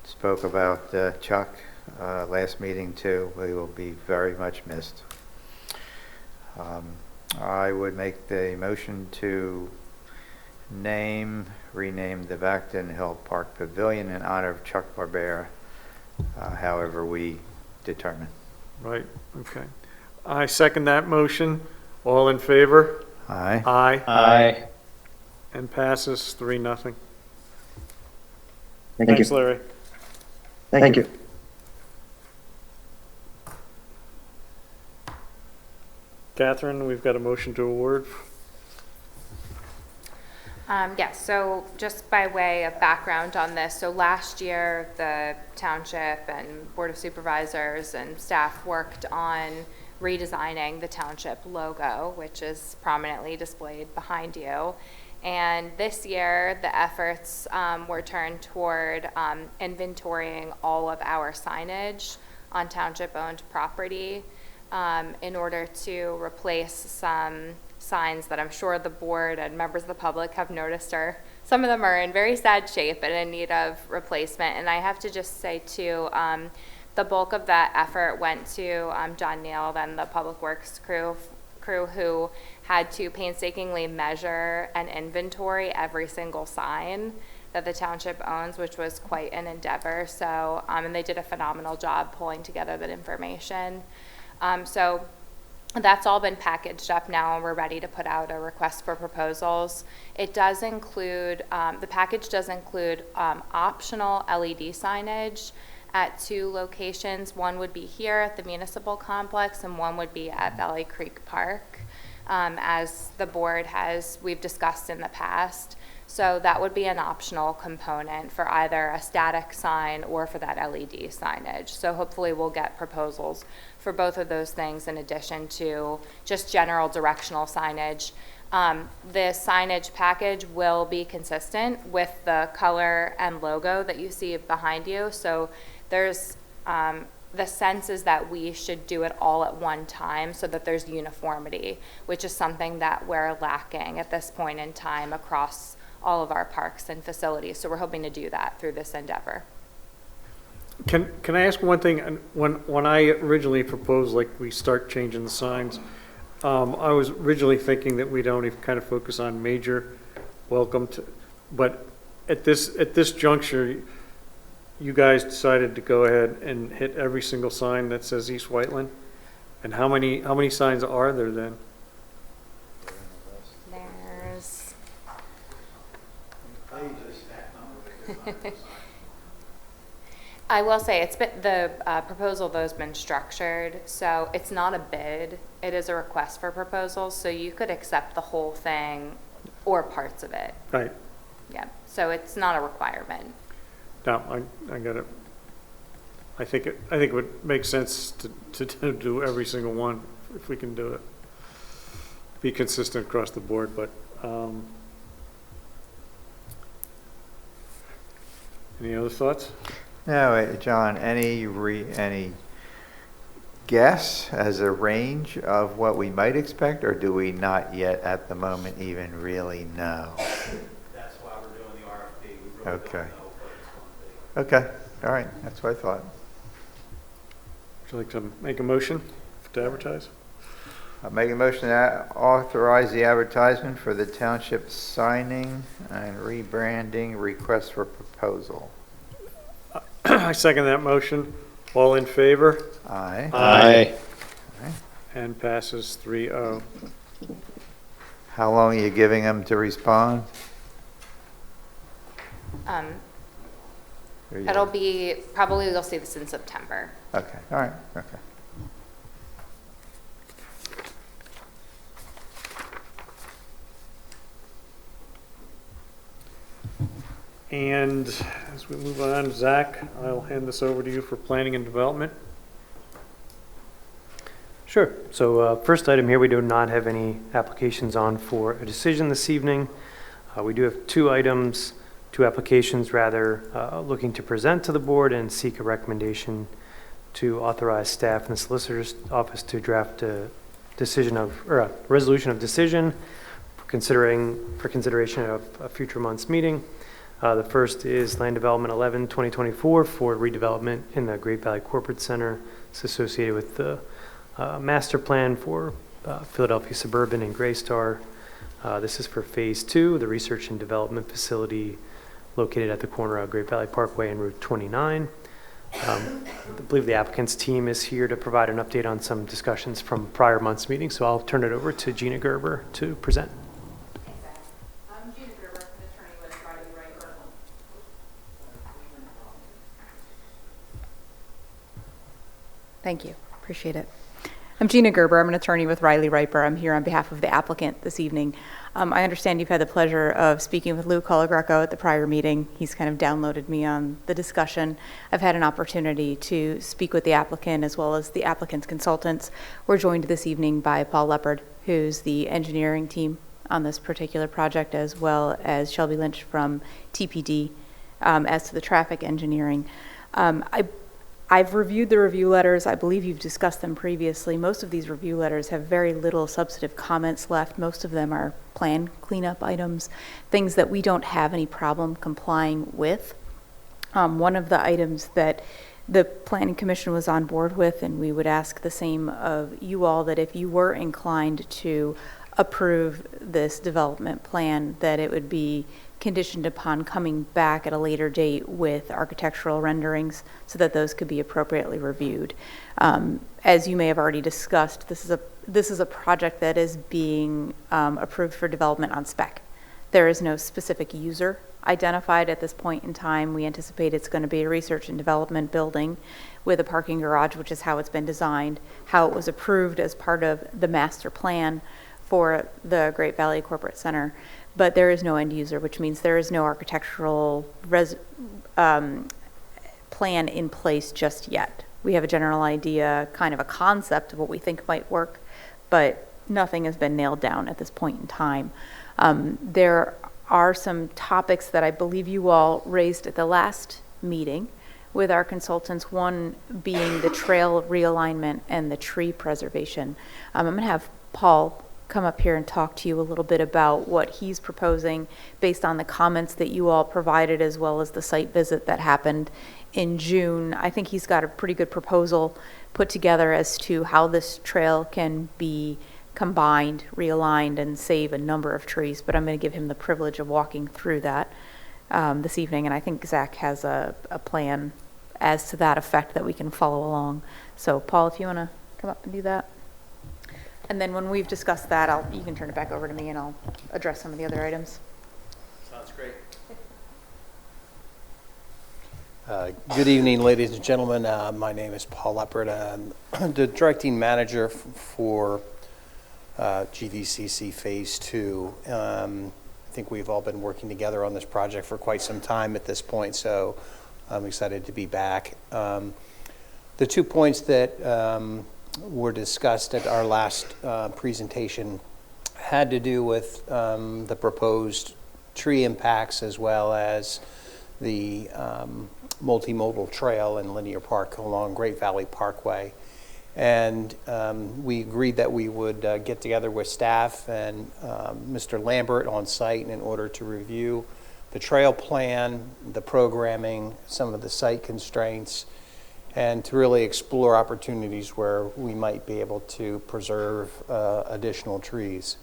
spoke about Chuck last meeting too. We will be very much missed. I would make the motion to rename the Backton Hill Park Pavilion in honor of Chuck Barbera, however we determine. Right, okay. I second that motion. All in favor? Aye. Aye. Aye. And passes 3-0. Thank Thanks, you. Larry. Thank you. Catherine, we've got a motion to award. Yes, so just by way of background on this, so last year the Township and Board of Supervisors and staff worked on redesigning the Township logo, which is prominently displayed behind you. And this year, the efforts were turned toward inventorying all of our signage on Township-owned property in order to replace some signs that I'm sure the board and members of the public have noticed some of them are in very sad shape and in need of replacement. And I have to just say too, the bulk of that effort went to John Neal and the Public Works crew who had to painstakingly measure and inventory every single sign that the township owns, which was quite an endeavor. So, and they did a phenomenal job pulling together that information. So that's all been packaged up now, and we're ready to put out a request for proposals. It does include, the package does include optional LED signage at 2 locations. One would be here at the municipal complex, and one would be at Valley Creek Park, as the board we've discussed in the past. So that would be an optional component for either a static sign or for that LED signage. So hopefully we'll get proposals for both of those things in addition to just general directional signage. The signage package will be consistent with the color and logo that you see behind you. So there's the sense is that we should do it all at one time so that there's uniformity, which is something that we're lacking at this point in time across all of our parks and facilities. So we're hoping to do that through this endeavor. Can I ask one thing? When I originally proposed, like, we start changing the signs, I was originally thinking that we'd only kind of focus on major welcome to, but at this juncture, you guys decided to go ahead and hit every single sign that says East Whiteland. And how many signs are there then? There's I will say it's been the proposal though has been structured, so it's not a bid. It is a request for proposals, so you could accept the whole thing or parts of it. Right. Yeah. So it's not a requirement. No, I got it. I think it would make sense to do every single one if we can do it. Be consistent across the board, but any other thoughts? Now, John, any guess as a range of what we might expect, or do we not yet at the moment even really know? That's why we're doing the RFP. We really Okay. don't know what it's going to be. Okay, all right, that's what I thought. Would you like to make a motion to advertise? I'll make a motion to authorize the advertisement for the township signing and rebranding request for proposal. I second that motion. All in favor? Aye. Aye. And passes 3-0. How long are you giving them to respond? Or you- It'll be, probably you'll see this in September. Okay, all right, okay. And as we move on, Zach, I'll hand this over to you for planning and development. Sure. So first item here, we do not have any applications on for a decision this evening. We do have two applications rather, looking to present to the board and seek a recommendation to authorize staff in the solicitor's office to draft a resolution of decision for consideration of a future month's meeting. The first is Land Development 11-2024 for redevelopment in the Great Valley Corporate Center. It's associated with the master plan for Philadelphia Suburban and Greystar. This is for Phase 2, the research and development facility located at the corner of Great Valley Parkway and Route 29. I believe the applicant's team is here to provide an update on some discussions from prior month's meeting, so I'll turn it over to Gina Gerber to present. I'm Gina Gerber, an attorney with Riley Riper. Thank you. Appreciate it. I'm Gina Gerber. I'm an attorney with Riley Riper. I'm here on behalf of the applicant this evening. I understand you've had the pleasure of speaking with Lou Colagreco at the prior meeting. He's kind of downloaded me on the discussion. I've had an opportunity to speak with the applicant as well as the applicant's consultants. We're joined this evening by Paul Leopard, who's the engineering team on this particular project, as well as Shelby Lynch from TPD as to the traffic engineering. I've reviewed the review letters. I believe you've discussed them previously. Most of these review letters have very little substantive comments left. Most of them are plan cleanup items, things that we don't have any problem complying with. One of the items that the Planning Commission was on board with, and we would ask the same of you all, that if you were inclined to approve this development plan, that it would be conditioned upon coming back at a later date with architectural renderings so that those could be appropriately reviewed. As you may have already discussed, this is a project that is being approved for development on spec. There is no specific user identified at this point in time. We anticipate it's going to be a research and development building with a parking garage, which is how it's been designed, how it was approved as part of the master plan for the Great Valley Corporate Center. But there is no end user, which means there is no architectural plan in place just yet. We have a general idea, kind of a concept of what we think might work, but nothing has been nailed down at this point in time. There are some topics that I believe you all raised at the last meeting with our consultants, one being the trail realignment and the tree preservation. I'm going to have Paul come up here and talk to you a little bit about what he's proposing based on the comments that you all provided, as well as the site visit that happened in June. I think he's got a pretty good proposal put together as to how this trail can be combined, realigned, and save a number of trees, but I'm going to give him the privilege of walking through that this evening, and I think Zach has a plan as to that effect that we can follow along. So Paul, if you want to come up and do that. And then when we've discussed that, you can turn it back over to me and I'll address some of the other items. Sounds great. Good evening, ladies and gentlemen. My name is Paul Leopard. I'm the directing manager for GVCC Phase 2. I think we've all been working together on this project for quite some time at this point, so I'm excited to be back. The 2 points that were discussed at our last presentation had to do with the proposed tree impacts, as well as the multimodal trail and linear park along Great Valley Parkway. And we agreed that we would get together with staff and Mr. Lambert on site in order to review the trail plan, the programming, some of the site constraints, and to really explore opportunities where we might be able to preserve additional trees.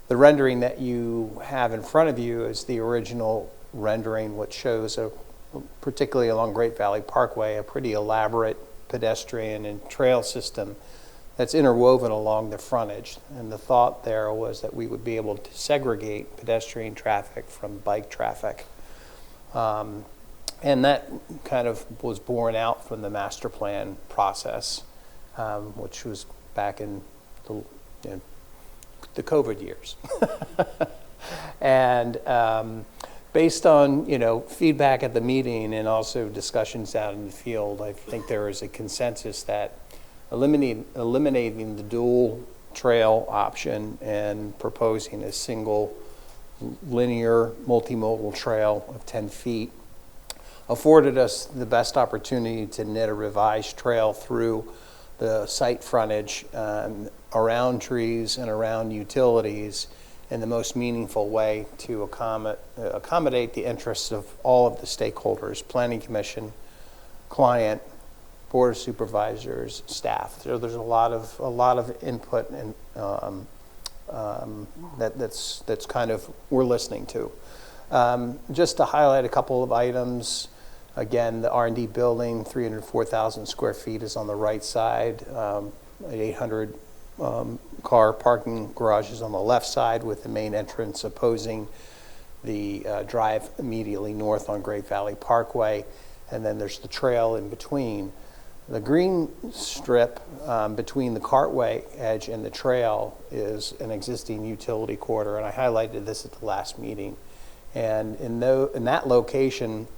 The rendering that you have in front of you is the original rendering, which shows, particularly along Great Valley Parkway, a pretty elaborate pedestrian and trail system that's interwoven along the frontage. And the thought there was that we would be able to segregate pedestrian traffic from bike traffic. And that kind of was borne out from the master plan process, which was back in the COVID years. And based on feedback at the meeting and also discussions out in the field, I think there is a consensus that eliminating the dual trail option and proposing a single linear multimodal trail of 10 feet afforded us the best opportunity to knit a revised trail through the site frontage, around trees and around utilities in the most meaningful way to accommodate the interests of all of the stakeholders: Planning Commission, client, Board of Supervisors, staff. So there's a lot of input and that's kind of we're listening to. Just to highlight a couple of items. Again, the R&D building, 304,000 square feet, is on the right side. 800 car parking garages on the left side, with the main entrance opposing the drive immediately north on Great Valley Parkway. And then there's the trail in between. The green strip between the cartway edge and the trail is an existing utility corridor, and I highlighted this at the last meeting. And in that location,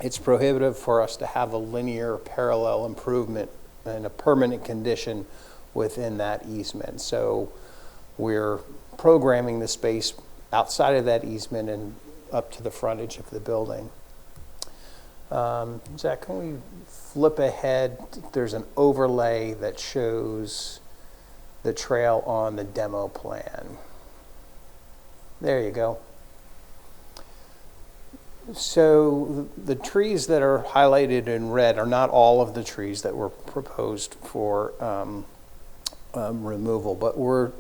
it's prohibitive for us to have a linear parallel improvement in a permanent condition within that easement. So we're programming the space outside of that easement and up to the frontage of the building. Zach, can we flip ahead? There's an overlay that shows the trail on the demo plan. There you go. So the trees that are highlighted in red are not all of the trees that were proposed for removal, but were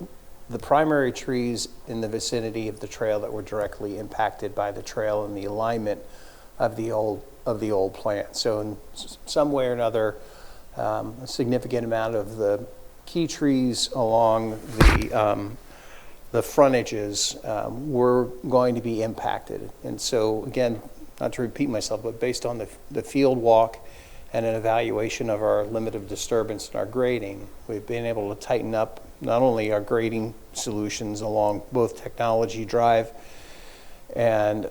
the primary trees in the vicinity of the trail that were directly impacted by the trail and the alignment of the old plant. So in some way or another, a significant amount of the key trees along the frontages were going to be impacted. And so again, not to repeat myself, but based on the field walk and an evaluation of our limit of disturbance and our grading, we've been able to tighten up not only our grading solutions along both Technology Drive and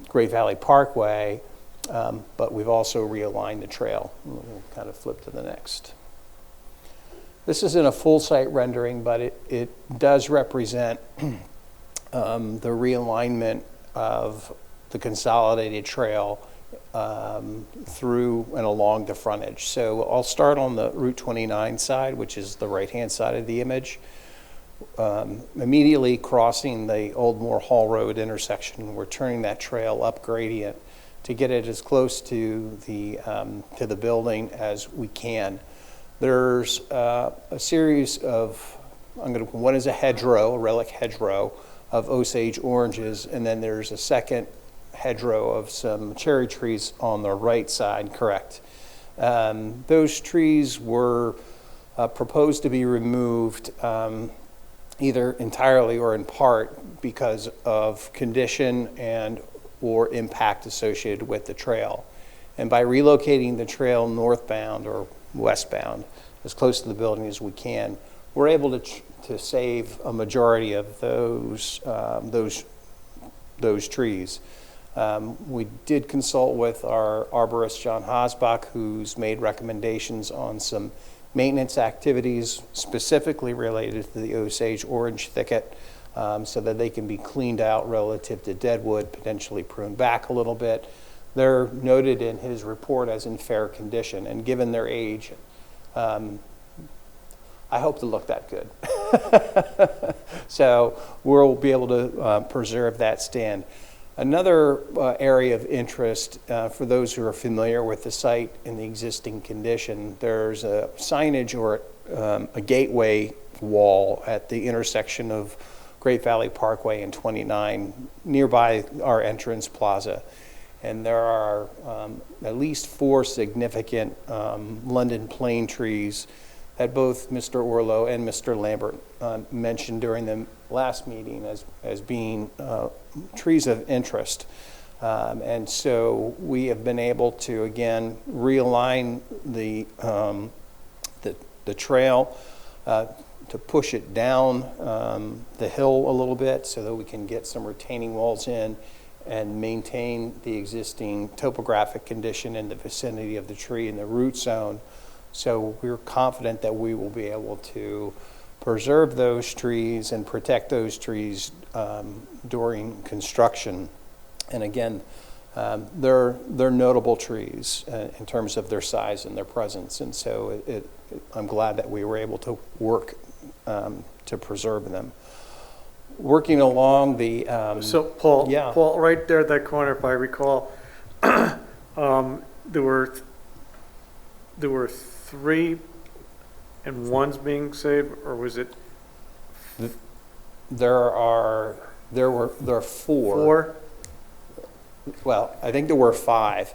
Great Valley Parkway, but we've also realigned the trail. We'll kind of flip to the next. This isn't a full site rendering, but it does represent the realignment of the consolidated trail through and along the frontage. So I'll start on the Route 29 side, which is the right-hand side of the image. Immediately crossing the Old Moore Hall Road intersection, we're turning that trail up gradient to get it as close to the building as we can. There's a series of, one is a hedgerow, a relic hedgerow of Osage oranges, and then there's a second hedgerow of some cherry trees on the right side, correct. Those trees were proposed to be removed either entirely or in part because of condition and or impact associated with the trail. And by relocating the trail northbound or westbound as close to the building as we can, we're able to save a majority of those trees. We did consult with our arborist, John Hosbach, who's made recommendations on some maintenance activities specifically related to the Osage orange thicket, so that they can be cleaned out relative to deadwood, potentially pruned back a little bit. they're noted in his report as in fair condition, and given their age, I hope to look that good. So we'll be able to preserve that stand. Another area of interest for those who are familiar with the site in the existing condition, there's a signage or a gateway wall at the intersection of Great Valley Parkway and 29 nearby our entrance plaza. And there are at least 4 significant London plane trees that both Mr. Orlow and Mr. Lambert mentioned during the last meeting as being trees of interest. And so we have been able to, again, realign the trail to push it down the hill a little bit so that we can get some retaining walls in and maintain the existing topographic condition in the vicinity of the tree in the root zone. So we're confident that we will be able to preserve those trees and protect those trees during construction. And again, they're notable trees in terms of their size and their presence. And so I'm glad that we were able to work to preserve them. Working along the So Paul, yeah. Paul, right there at that corner, if I recall, there were 3 and one's being saved, or was it there are 4. 4? Well, I think there were 5.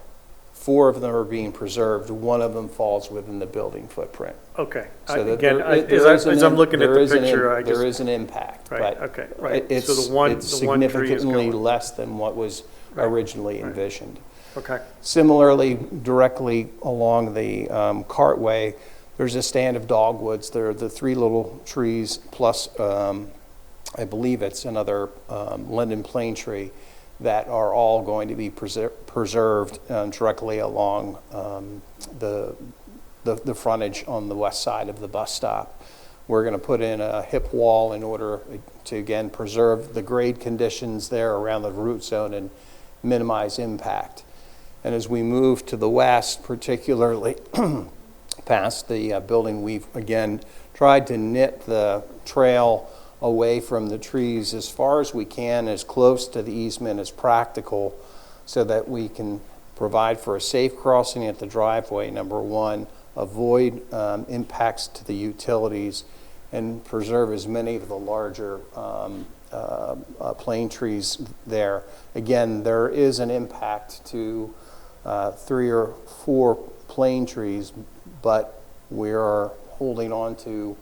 4 of them are being preserved. One of them falls within the building footprint. Okay. So that Again, there is as I'm looking at the picture, I just... there is an impact, Right, but okay, right. it's, So the one it's tree is significantly going. less than what was Right, originally right. envisioned. Okay. Similarly, directly along the cartway, there's a stand of dogwoods. There are the 3 little trees plus, I believe it's another London plane tree that are all going to be preserved directly along the frontage on the west side of the bus stop. We're going to put in a hip wall in order to, again, preserve the grade conditions there around the root zone and minimize impact. And as we move to the west, particularly past the building, we've, again, tried to knit the trail away from the trees as far as we can, as close to the easement as practical, so that we can provide for a safe crossing at the driveway, number 1, avoid impacts to the utilities, and preserve as many of the larger plane trees there. Again, there is an impact to 3 or 4 plane trees, but we are holding on to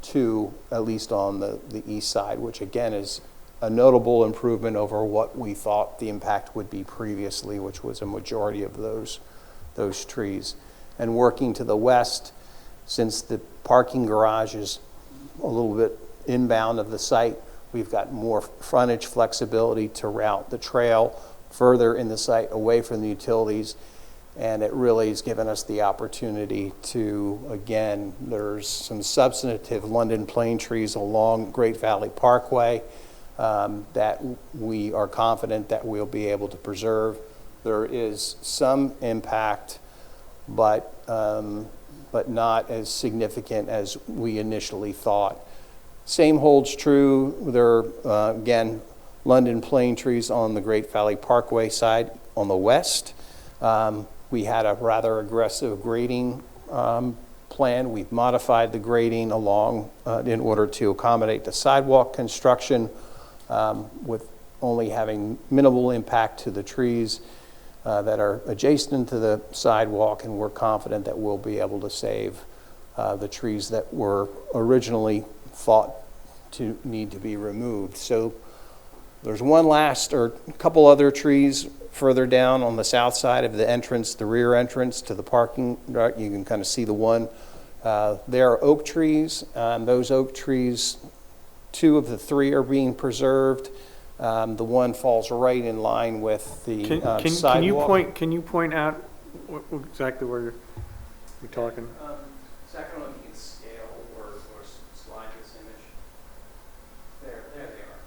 2, at least on the east side, which again is a notable improvement over what we thought the impact would be previously, which was a majority of those trees. And working to the west, since the parking garage is a little bit inbound of the site, we've got more frontage flexibility to route the trail further in the site away from the utilities. And it really has given us the opportunity to, again, there's some substantive London plane trees along Great Valley Parkway that we are confident that we'll be able to preserve. There is some impact, but not as significant as we initially thought. Same holds true. There are, again, London plane trees on the Great Valley Parkway side on the west. We had a rather aggressive grading plan. We've modified the grading along in order to accommodate the sidewalk construction with only having minimal impact to the trees that are adjacent to the sidewalk, and we're confident that we'll be able to save the trees that were originally thought to need to be removed. So there's one last or a couple other trees further down on the south side of the entrance, the rear entrance to the parking lot. You can kind of see the one. There are oak trees. Those oak trees, 2 of the 3 are being preserved. The one falls right in line with the sidewalk. Can you point out exactly where you're talking? Zach, I don't know if you can scale or slide this image. There they are.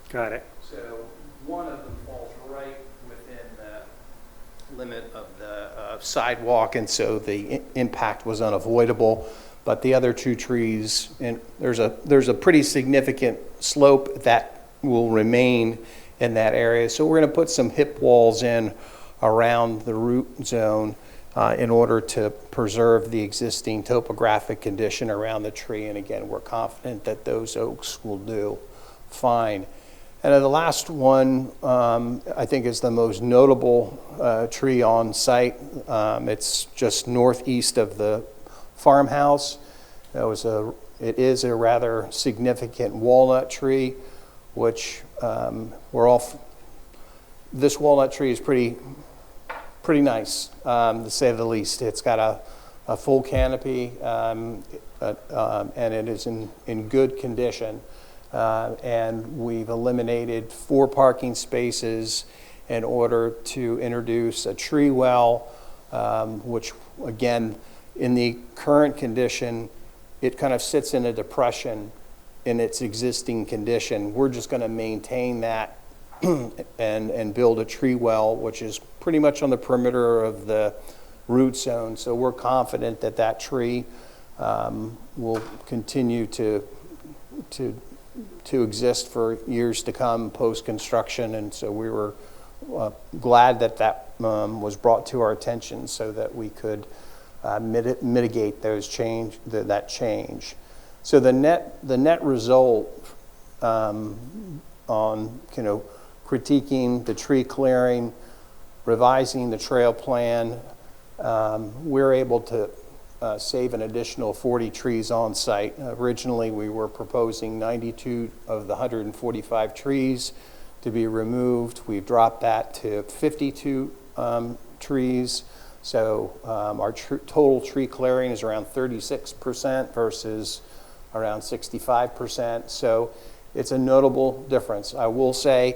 Got it. So one of them falls right within limit of the sidewalk, and so the impact was unavoidable. But the other two trees, and there's a pretty significant slope that will remain in that area. So we're going to put some hip walls in around the root zone in order to preserve the existing topographic condition around the tree. And again, we're confident that those oaks will do fine. And then the last one, I think, is the most notable tree on site. It's just northeast of the farmhouse. It is a rather significant walnut tree, which this walnut tree is pretty nice, to say the least. It's got a full canopy, and it is in good condition. And we've eliminated 4 parking spaces in order to introduce a tree well, which, again, in the current condition, it kind of sits in a depression in its existing condition. We're just going to maintain that and build a tree well, which is pretty much on the perimeter of the root zone. So we're confident that that tree will continue to exist for years to come post-construction. And so we were glad that that was brought to our attention so that we could mitigate that change. So the net result on critiquing the tree clearing, revising the trail plan, we're able to save an additional 40 trees on site. Originally, we were proposing 92 of the 145 trees to be removed. We've dropped that to 52 trees. So our total tree clearing is around 36% versus around 65%. So it's a notable difference. I will say,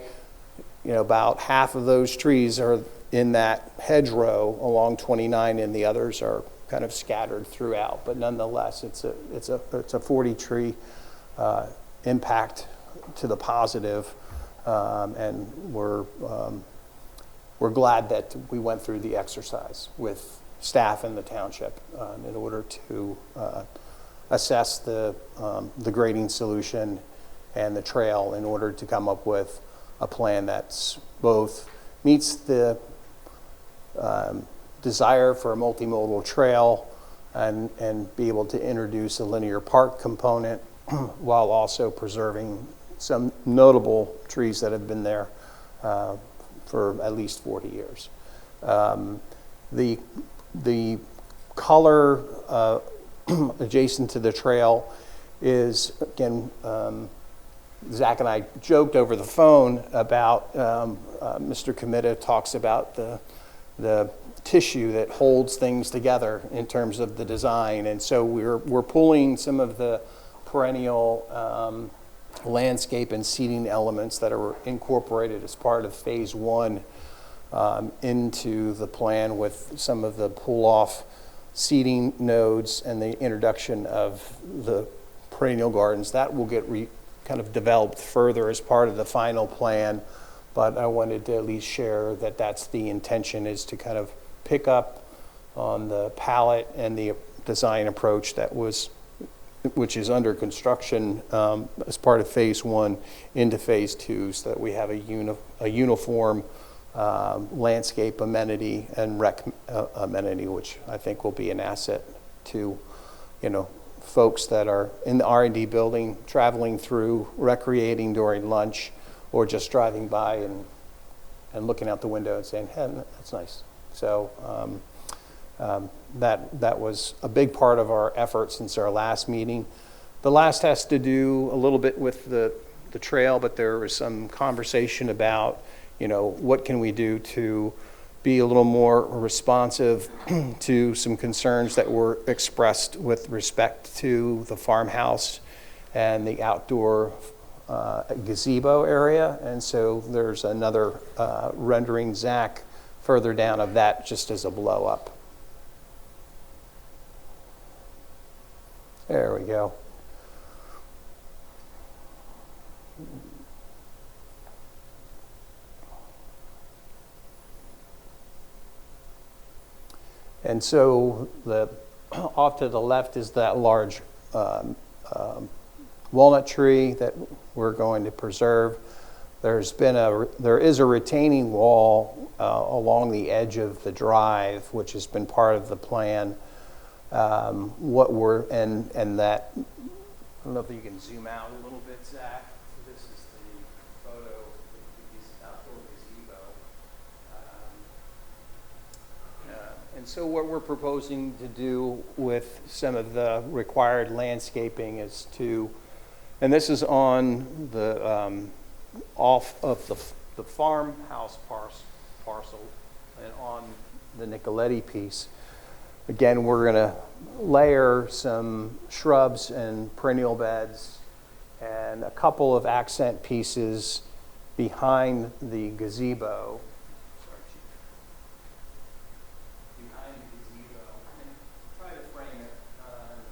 about half of those trees are in that hedgerow along 29, and the others are kind of scattered throughout. But nonetheless, it's a 40 tree impact to the positive, and we're glad that we went through the exercise with staff in the township in order to assess the grading solution and the trail in order to come up with a plan that's both meets the desire for a multimodal trail and be able to introduce a linear park component while also preserving some notable trees that have been there for at least 40 years. The color adjacent to the trail is, again, Zach and I joked over the phone about Mr. Comita talks about the tissue that holds things together in terms of the design, and so we're pulling some of the perennial landscape and seating elements that are incorporated as part of phase 1 into the plan with some of the pull-off seating nodes and the introduction of the perennial gardens. That will get kind of developed further as part of the final plan, but I wanted to at least share that that's the intention, is to kind of pick up on the palette and the design approach which is under construction as part of phase 1 into phase 2, so that we have a uniform landscape amenity and rec amenity, which I think will be an asset to folks that are in the R&D building, traveling through, recreating during lunch, or just driving by and looking out the window and saying, hey, that's nice. So that was a big part of our effort since our last meeting. The last has to do a little bit with the trail, but there was some conversation about, what can we do to be a little more responsive to some concerns that were expressed with respect to the farmhouse and the outdoor gazebo area. And so there's another rendering, Zach, further down of that, just as a blow up. There we go. And so off to the left is that large walnut tree that we're going to preserve. There is a retaining wall along the edge of the drive, which has been part of the plan. And that, I don't know if you can zoom out a little bit, Zach. This is the photo of the outdoor gazebo. And so what we're proposing to do with some of the required landscaping is to, and this is on the off of the farmhouse parcel and on the Nicoletti piece. Again, we're going to layer some shrubs and perennial beds and a couple of accent pieces behind the gazebo. Sorry, Chief. Behind the gazebo, and try to frame it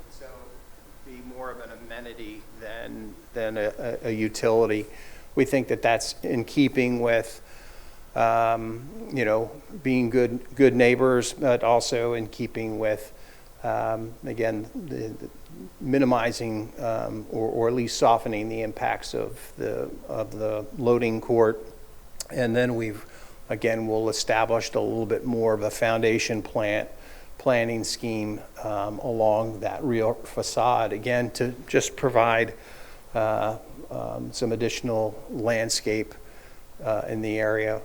so it be more of an amenity than a utility. We think that that's in keeping with being good neighbors, but also in keeping with, again, the minimizing or at least softening the impacts of the loading court. And then we'll establish a little bit more of a foundation planning scheme along that rear facade, again, to just provide some additional landscape in the area.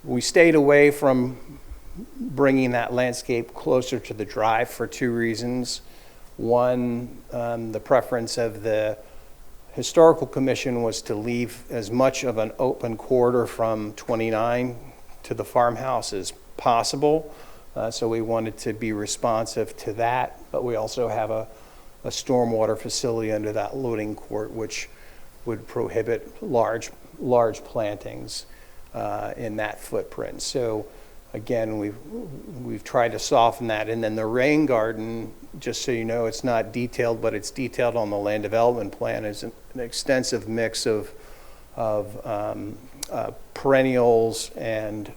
We stayed away from bringing that landscape closer to the drive for two reasons. One, the preference of the Historical Commission was to leave as much of an open corridor from 29 to the farmhouse as possible. So we wanted to be responsive to that, but we also have a stormwater facility under that loading court, which would prohibit large plantings in that footprint. So again, we've tried to soften that. And then the rain garden, just so you know, it's not detailed, but it's detailed on the land development plan, is an extensive mix of perennials and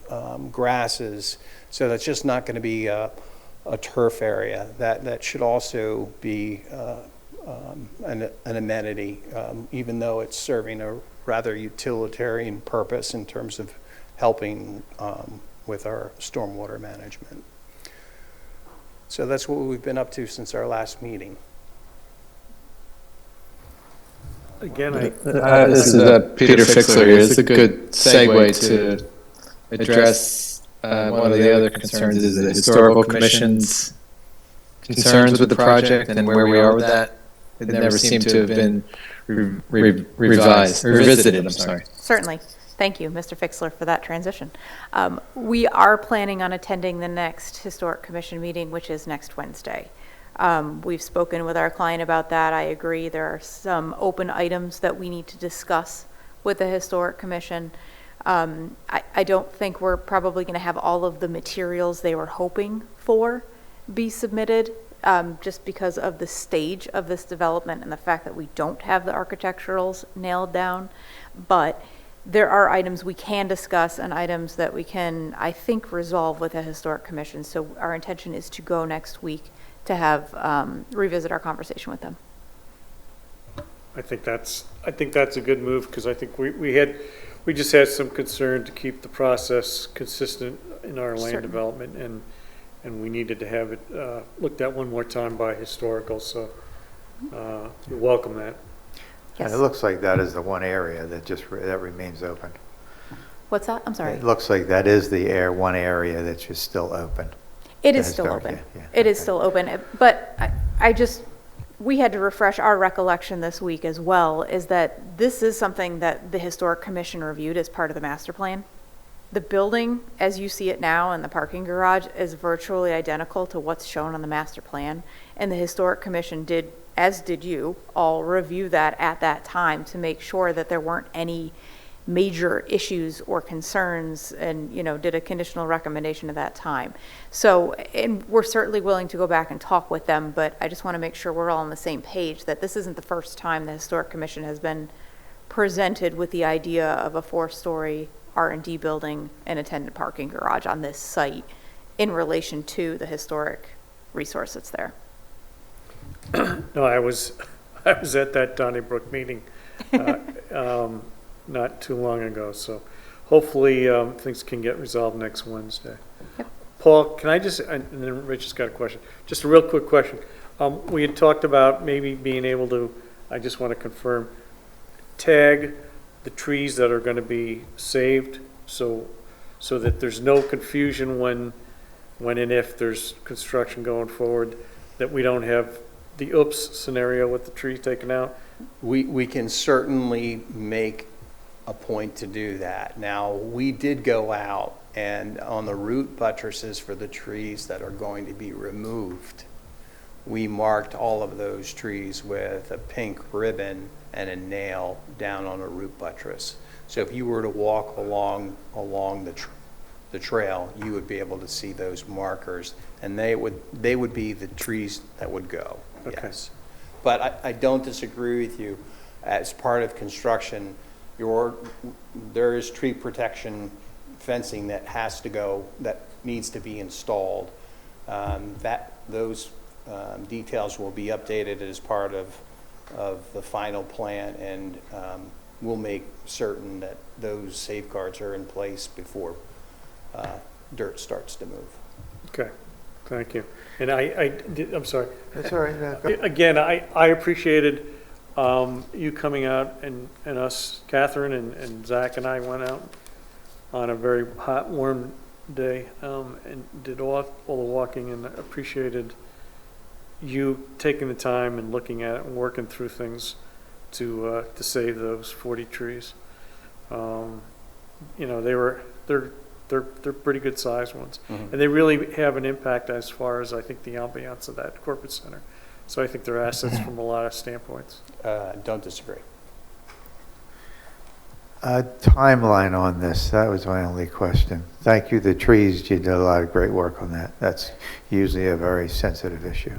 grasses. So that's just not going to be a turf area. That should also be an amenity, even though it's serving a rather utilitarian purpose in terms of helping with our stormwater management. So that's what we've been up to since our last meeting. Again, This is Peter Fixler here. It's a good segue to address one of the other concerns is the Historical Commission's concerns with the project and where we are with that. It never seemed to have been revisited, I'm sorry. Certainly. Thank you, Mr. Fixler, for that transition. We are planning on attending the next Historic Commission meeting, which is next Wednesday. We've spoken with our client about that. I agree there are some open items that we need to discuss with the Historic Commission. I don't think we're probably going to have all of the materials they were hoping for be submitted, just because of the stage of this development and the fact that we don't have the architecturals nailed down. But there are items we can discuss and items that we can, I think, resolve with the Historic Commission. So our intention is to go next week to have revisit our conversation with them. I think that's a good move, because I think we just had some concern to keep the process consistent in our land development, and we needed to have it looked at one more time by historical. So we welcome that. Yes. And it looks like that is the one area that that remains open. What's that? I'm sorry. It looks like that is the one area that's just still open. It is still open. It is still open. But we had to refresh our recollection this week as well, is that this is something that the Historic Commission reviewed as part of the master plan. The building, as you see it now, and the parking garage is virtually identical to what's shown on the master plan. And the Historic Commission did, as did you, all review that at that time to make sure that there weren't any major issues or concerns, and did a conditional recommendation at that time. So, and we're certainly willing to go back and talk with them, but I just want to make sure we're all on the same page, that this isn't the first time the Historic Commission has been presented with the idea of a 4-story R&D building and attendant parking garage on this site. in relation to the historic resource that's there. No, I was at that Donnybrook meeting not too long ago, so hopefully things can get resolved next Wednesday. Yep. Paul, can I just, and then Rich has got a question, just a real quick question. We had talked about maybe being able to, I just want to confirm, tag the trees that are going to be saved so that there's no confusion when and if there's construction going forward, that we don't have the oops scenario with the trees taken out. We can certainly make a point to do that. Now, we did go out and on the root buttresses for the trees that are going to be removed, we marked all of those trees with a pink ribbon and a nail down on a root buttress. So if you were to walk along the trail, you would be able to see those markers, and they would be the trees that would go. Okay. Yes. But I don't disagree with you. As part of construction, there is tree protection fencing that has to go, that needs to be installed. Those details will be updated as part of the final plan, and we'll make certain that those safeguards are in place before dirt starts to move. Okay, thank you. And I'm sorry. That's all right. No, go- Again, I appreciated you coming out and us, Catherine and Zach and I went out on a very hot, warm day and did all the walking, and appreciated you taking the time and looking at it and working through things to save those 40 trees. You know, they're pretty good sized ones, Mm-hmm. and they really have an impact as far as I think the ambiance of that corporate center. So I think they're assets from a lot of standpoints. Don't disagree. Timeline on this, that was my only question. Thank you, the trees, you did a lot of great work on that. That's usually a very sensitive issue.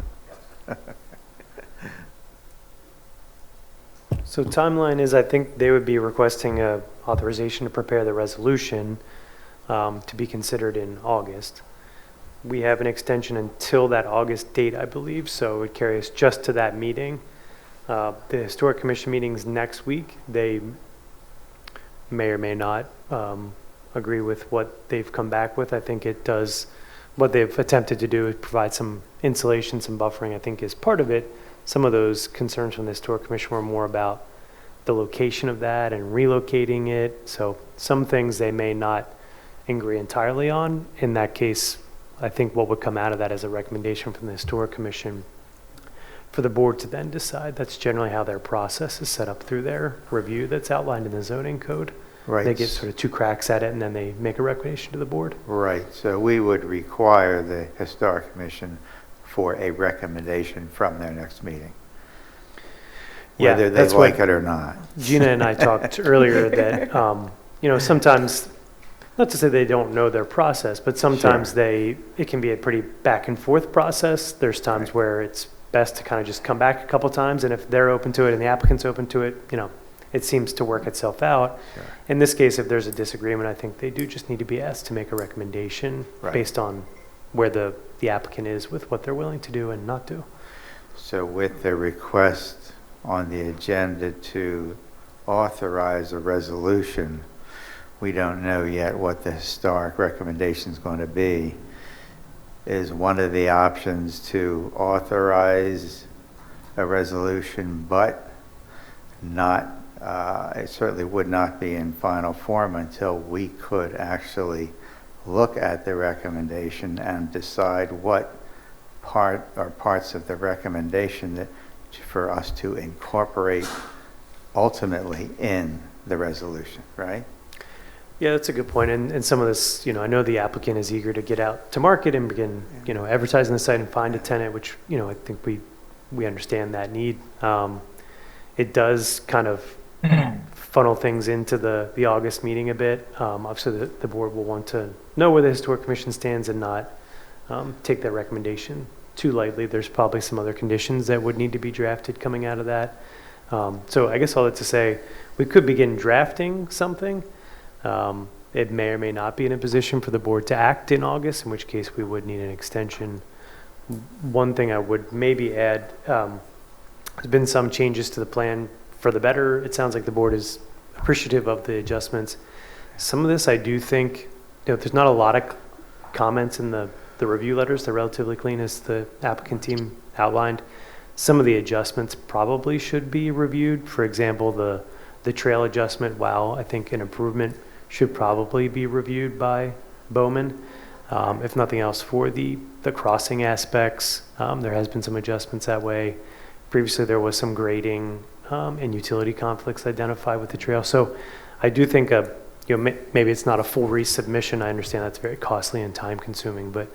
So timeline is, I think they would be requesting a authorization to prepare the resolution to be considered in August. We have an extension until that August date, I believe, so it would carry us just to that meeting. The Historic Commission meeting's next week. They may or may not agree with what they've come back with. I think it does, what they've attempted to do is provide some insulation, some buffering, I think is part of it. Some of those concerns from the Historic Commission were more about the location of that and relocating it. So some things they may not agree entirely on. In that case, I think what would come out of that is a recommendation from the Historic Commission for the board to then decide. That's generally how their process is set up through their review that's outlined in the zoning code. Right. They get sort of 2 cracks at it, and then they make a recommendation to the board. Right, so we would require the Historic Commission for a recommendation from their next meeting, Yeah, whether they that's like what it or not. Gina and I talked earlier that, you know, sometimes, not to say they don't know their process, but sometimes it can be a pretty back and forth process. There's times where it's best to kind of just come back a couple times, and if they're open to it and the applicant's open to it, you know, it seems to work itself out. Sure. In this case, if there's a disagreement, I think they do just need to be asked to make a recommendation Right. based on where the applicant is with what they're willing to do and not do. So with the request on the agenda to authorize a resolution, we don't know yet what the historic recommendation is going to be. Is one of the options to authorize a resolution, but not, it certainly would not be in final form until we could actually look at the recommendation and decide what part or parts of the recommendation that for us to incorporate ultimately in the resolution, right? Yeah, that's a good point. And some of this, you know, I know the applicant is eager to get out to market and begin, you know, advertising the site and find a tenant, which, you know, I think we understand that need. It does kind of funnel things into the August meeting a bit. Obviously, the board will want to know where the Historic Commission stands and not take that recommendation too lightly. There's probably some other conditions that would need to be drafted coming out of that. So I guess all that to say, we could begin drafting something. it may or may not be in a position for the board to act in August, in which case we would need an extension. One thing I would maybe add, there's been some changes to the plan for the better. It sounds like the board is appreciative of the adjustments. Some of this I do think, there's not a lot of comments in the review letters. They're relatively clean, as the applicant team outlined. Some of the adjustments probably should be reviewed. For example, the trail adjustment, while I think an improvement, should probably be reviewed by Bowman. If nothing else, for the crossing aspects, there has been some adjustments that way. Previously, there was some grading and utility conflicts identified with the trail. So I do think maybe it's not a full resubmission. I understand that's very costly and time consuming, but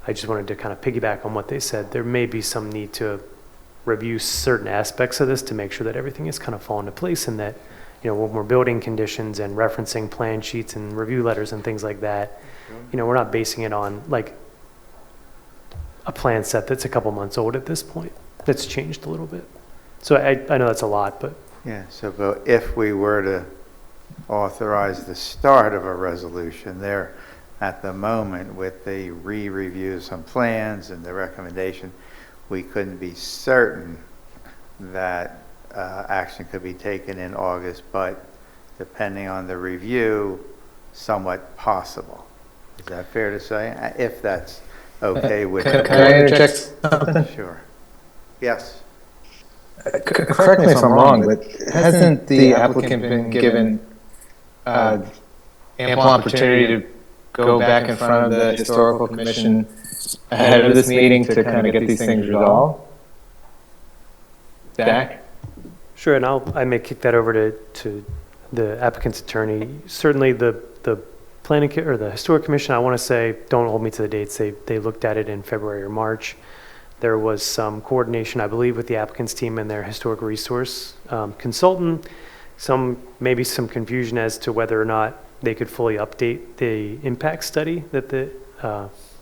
I just wanted to kind of piggyback on what they said. There may be some need to review certain aspects of this to make sure that everything is kind of fall into place, and that, when we're building conditions and referencing plan sheets and review letters and things like that, we're not basing it on like a plan set that's a couple months old at this point. That's changed a little bit. So I know that's a lot, but. Yeah, so Bill, if we were to authorize the start of a resolution there at the moment with the re-review of some plans and the recommendation, we couldn't be certain that action could be taken in August, but depending on the review, somewhat possible. Is that fair to say? If that's okay with Can I interject something? Sure. Yes. Correct me if I'm wrong, but hasn't the applicant been given ample opportunity to go back in front of the historical commission ahead of this meeting to kind of get these things resolved? Zach? Sure, and I may kick that over to the applicant's attorney. Certainly the planning or the historic commission, I want to say, don't hold me to the dates. They looked at it in February or March. There was some coordination, I believe, with the applicant's team and their historic resource consultant. Maybe some confusion as to whether or not they could fully update the impact study that the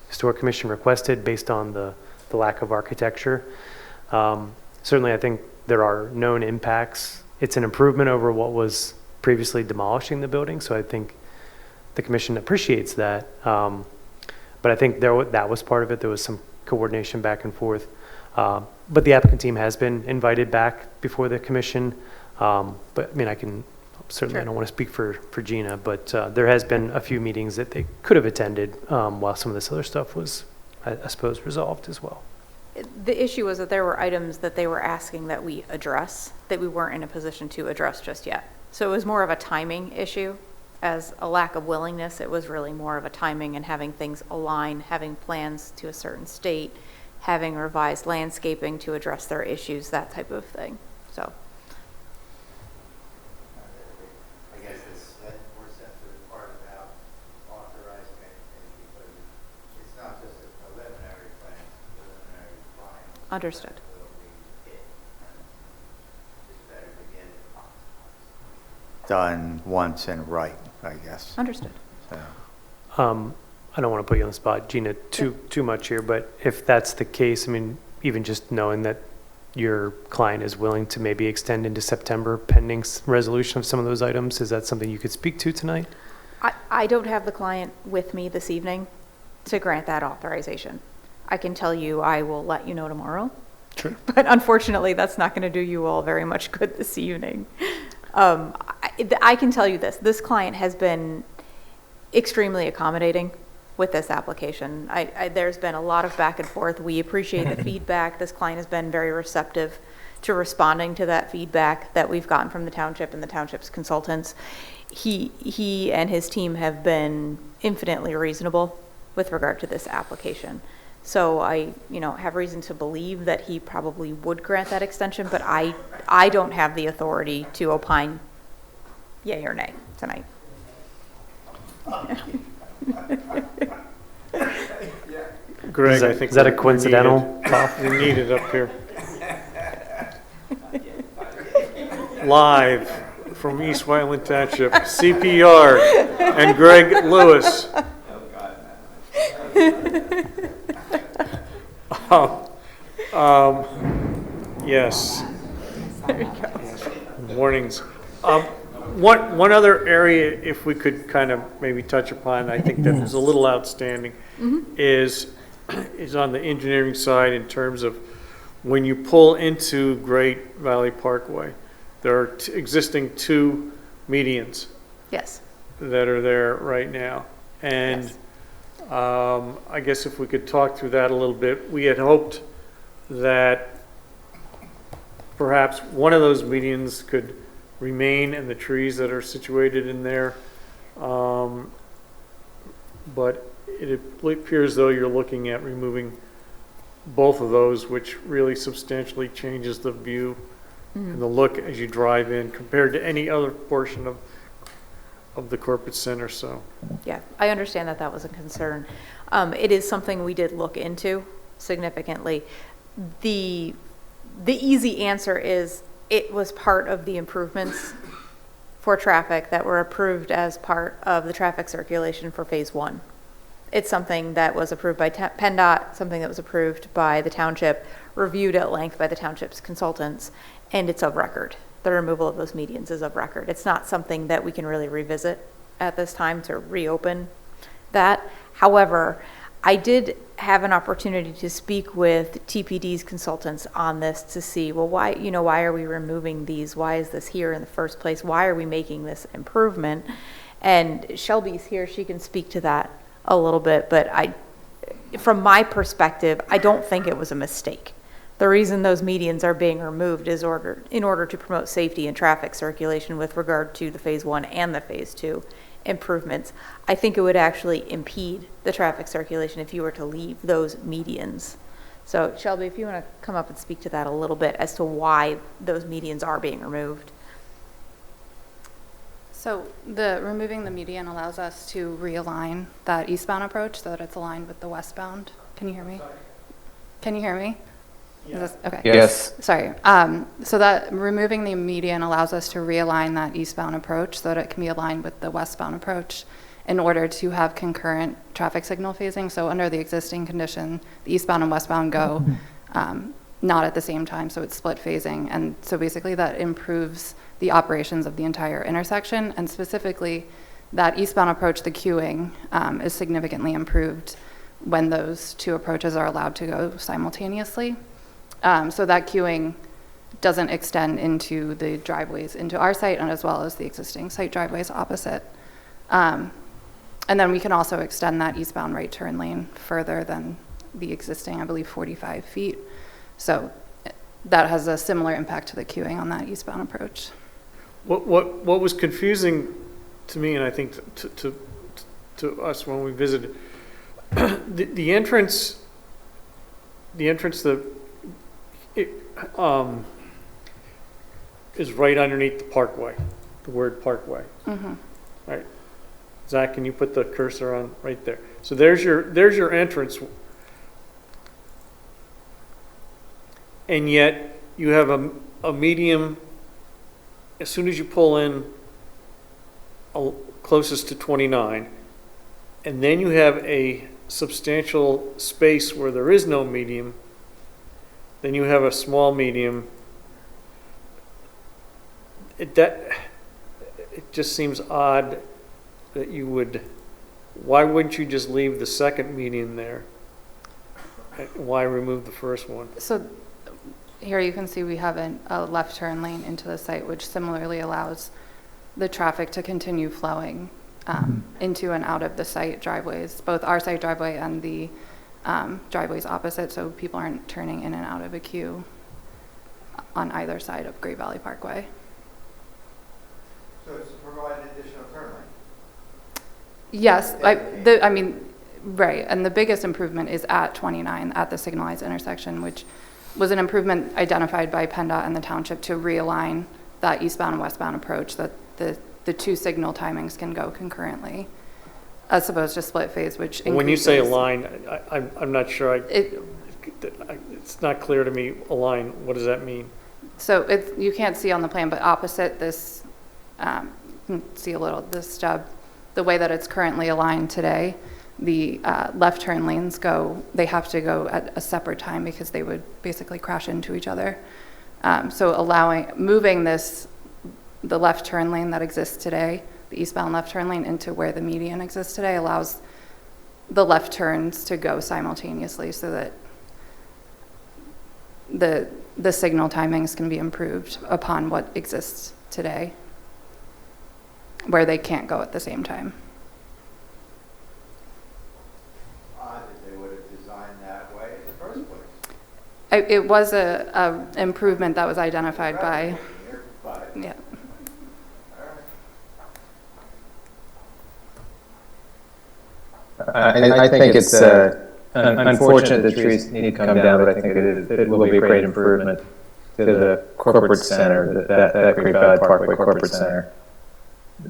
historic commission requested based on the lack of architecture. Certainly, I think there are known impacts. It's an improvement over what was previously demolishing the building, so I think the commission appreciates that. But I think that was part of it. There was some coordination back and forth. But the applicant team has been invited back before the commission. But I mean, I can certainly, I don't want to speak for Gina, but there has been a few meetings that they could have attended while some of this other stuff was, I suppose, resolved as well. The issue was that there were items that they were asking that we address that we weren't in a position to address just yet. So it was more of a timing issue. As a lack of willingness, it was really more of a timing and having things align, having plans to a certain state, having revised landscaping to address their issues, that type of thing. So. I guess this more sensitive part about authorizing anything, because it's not just a preliminary plan, it's a preliminary final. Understood. It's better to get it done once and right, I guess. Understood. So. I don't want to put you on the spot, Gina, too much here, but if that's the case, I mean, even just knowing that your client is willing to maybe extend into September pending resolution of some of those items, is that something you could speak to tonight? I don't have the client with me this evening to grant that authorization. I can tell you I will let you know tomorrow. Sure. But unfortunately, that's not going to do you all very much good this evening. I can tell you this client has been extremely accommodating with this application. There's been a lot of back and forth. We appreciate the feedback. This client has been very receptive to responding to that feedback that we've gotten from the township and the township's consultants. He and his team have been infinitely reasonable with regard to this application. So I have reason to believe that he probably would grant that extension, but I don't have the authority to opine yay or nay tonight. Greg, I think. Is that a coincidental cough? We need it up here. Live from East Whiteland Township, CPR and Greg Lewis. Yes. There you go. Warnings. one other area, if we could kind of maybe touch upon, I think that is a little outstanding, is on the engineering side in terms of when you pull into Great Valley Parkway, there are existing 2 medians Yes. that are there right now. And Yes. I guess if we could talk through that a little bit, we had hoped that perhaps one of those medians could remain in the trees that are situated in there. But it appears though you're looking at removing both of those, which really substantially changes the view and the look as you drive in compared to any other portion of the corporate center. So Yeah, I understand that that was a concern. It is something we did look into significantly. The easy answer is it was part of the improvements for traffic that were approved as part of the traffic circulation for Phase 1. It's something that was approved by PennDOT, something that was approved by the township, reviewed at length by the township's consultants, and it's of record. The removal of those medians is of record. It's not something that we can really revisit at this time to reopen that. However, I did have an opportunity to speak with TPD's consultants on this to see, well, why are we removing these? Why is this here in the first place? Why are we making this improvement? And Shelby's here, she can speak to that a little bit, but from my perspective, I don't think it was a mistake. The reason those medians are being removed is in order to promote safety and traffic circulation with regard to the Phase 1 and the Phase 2 improvements. I think it would actually impede the traffic circulation if you were to leave those medians. So Shelby, if you want to come up and speak to that a little bit as to why those medians are being removed. So removing the median allows us to realign that eastbound approach so that it's aligned with the westbound. Can you hear me? Can you hear me? Okay. Yes. Sorry. So that removing the median allows us to realign that eastbound approach so that it can be aligned with the westbound approach in order to have concurrent traffic signal phasing. So under the existing condition, the eastbound and westbound go not at the same time, so it's split phasing. And so basically that improves the operations of the entire intersection, and specifically that eastbound approach, the queuing, is significantly improved when those 2 approaches are allowed to go simultaneously. So that queuing doesn't extend into the driveways into our site and as well as the existing site driveways opposite. And then we can also extend that eastbound right turn lane further than the existing, I believe, 45 feet. So that has a similar impact to the queuing on that eastbound approach. what was confusing to me, and I think to us when we visited, the entrance is right underneath the parkway, the word parkway. Mm-hmm. Right. Zach, can you put the cursor on right there? So there's your entrance. And yet you have a medium, as soon as you pull in closest to 29, and then you have a substantial space where there is no medium, then you have a small medium. It just seems odd that you would, why wouldn't you just leave the second median there? Why remove the first one? So here you can see we have a left turn lane into the site, which similarly allows the traffic to continue flowing into and out of the site driveways, both our site driveway and the driveways opposite, so people aren't turning in and out of a queue on either side of Great Valley Parkway. So it's to provide an additional turn lane? Yes, I mean, right, and the biggest improvement is at 29 at the signalized intersection, which was an improvement identified by PennDOT and the township to realign that eastbound and westbound approach, that the 2 signal timings can go concurrently, as opposed to split phase, which increases. When you say align, I'm not sure. It's not clear to me. Align. What does that mean? So you can't see on the plan, but opposite this, you can see this stub. The way that it's currently aligned today, the left turn lanes they have to go at a separate time because they would basically crash into each other. So moving this the left turn lane that exists today, the eastbound left turn lane into where the median exists today, allows the left turns to go simultaneously so that the signal timings can be improved upon what exists today, where they can't go at the same time. Odd that they would have designed that way in the first place. It was a improvement that was identified by, yeah. I think it's unfortunate the trees need to come down, but I think it will be a great improvement to the corporate center, that Great Valley Parkway corporate center.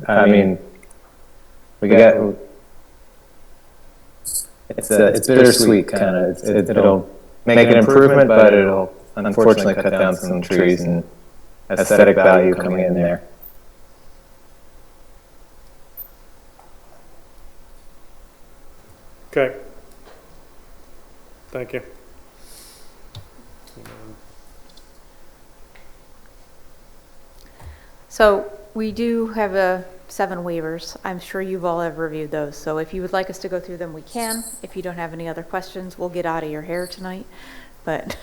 I mean, it's bittersweet kind of. It'll make an improvement, but it'll unfortunately cut down some trees and aesthetic value coming in there. Okay. Thank you. So we do have 7 waivers. I'm sure you've all have reviewed those. So if you would like us to go through them, we can. If you don't have any other questions, we'll get out of your hair tonight. But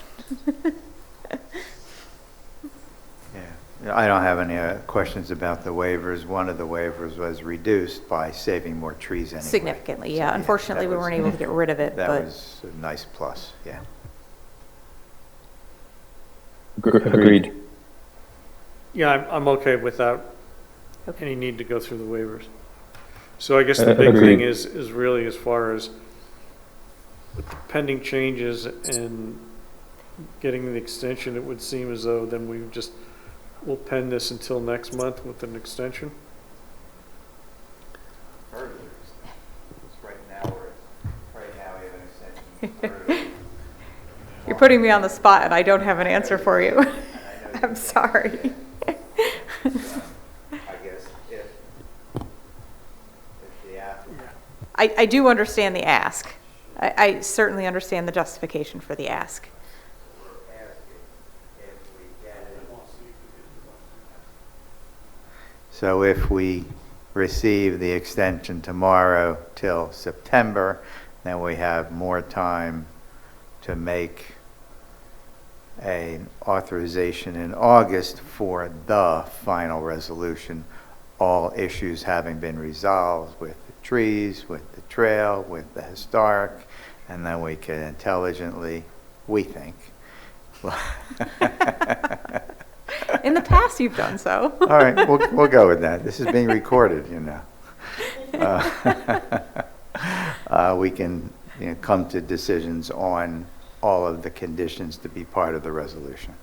Yeah, I don't have any questions about the waivers. One of the waivers was reduced by saving more trees anyway. significantly, yeah. So, Unfortunately, we weren't able to get rid of it. That but was a nice plus, yeah. Agreed. Yeah, I'm okay without Okay. any need to go through the waivers. So I guess the big Agreed. thing is really as far as with the pending changes and getting the extension, it would seem as though then we'll pen this until next month with an extension. Further, right now we have an extension. you're putting me on the spot, and I don't have an answer for you. I'm sorry. I guess if the applicant. I do understand the ask. I certainly understand the justification for the ask. So if we receive the extension tomorrow till September, then we have more time to make an authorization in August for the final resolution, all issues having been resolved with the trees, with the trail, with the historic, and then we can intelligently, we think. In the past, you've done so. All right, we'll go with that. This is being recorded, you know. We can come to decisions on all of the conditions to be part of the resolution.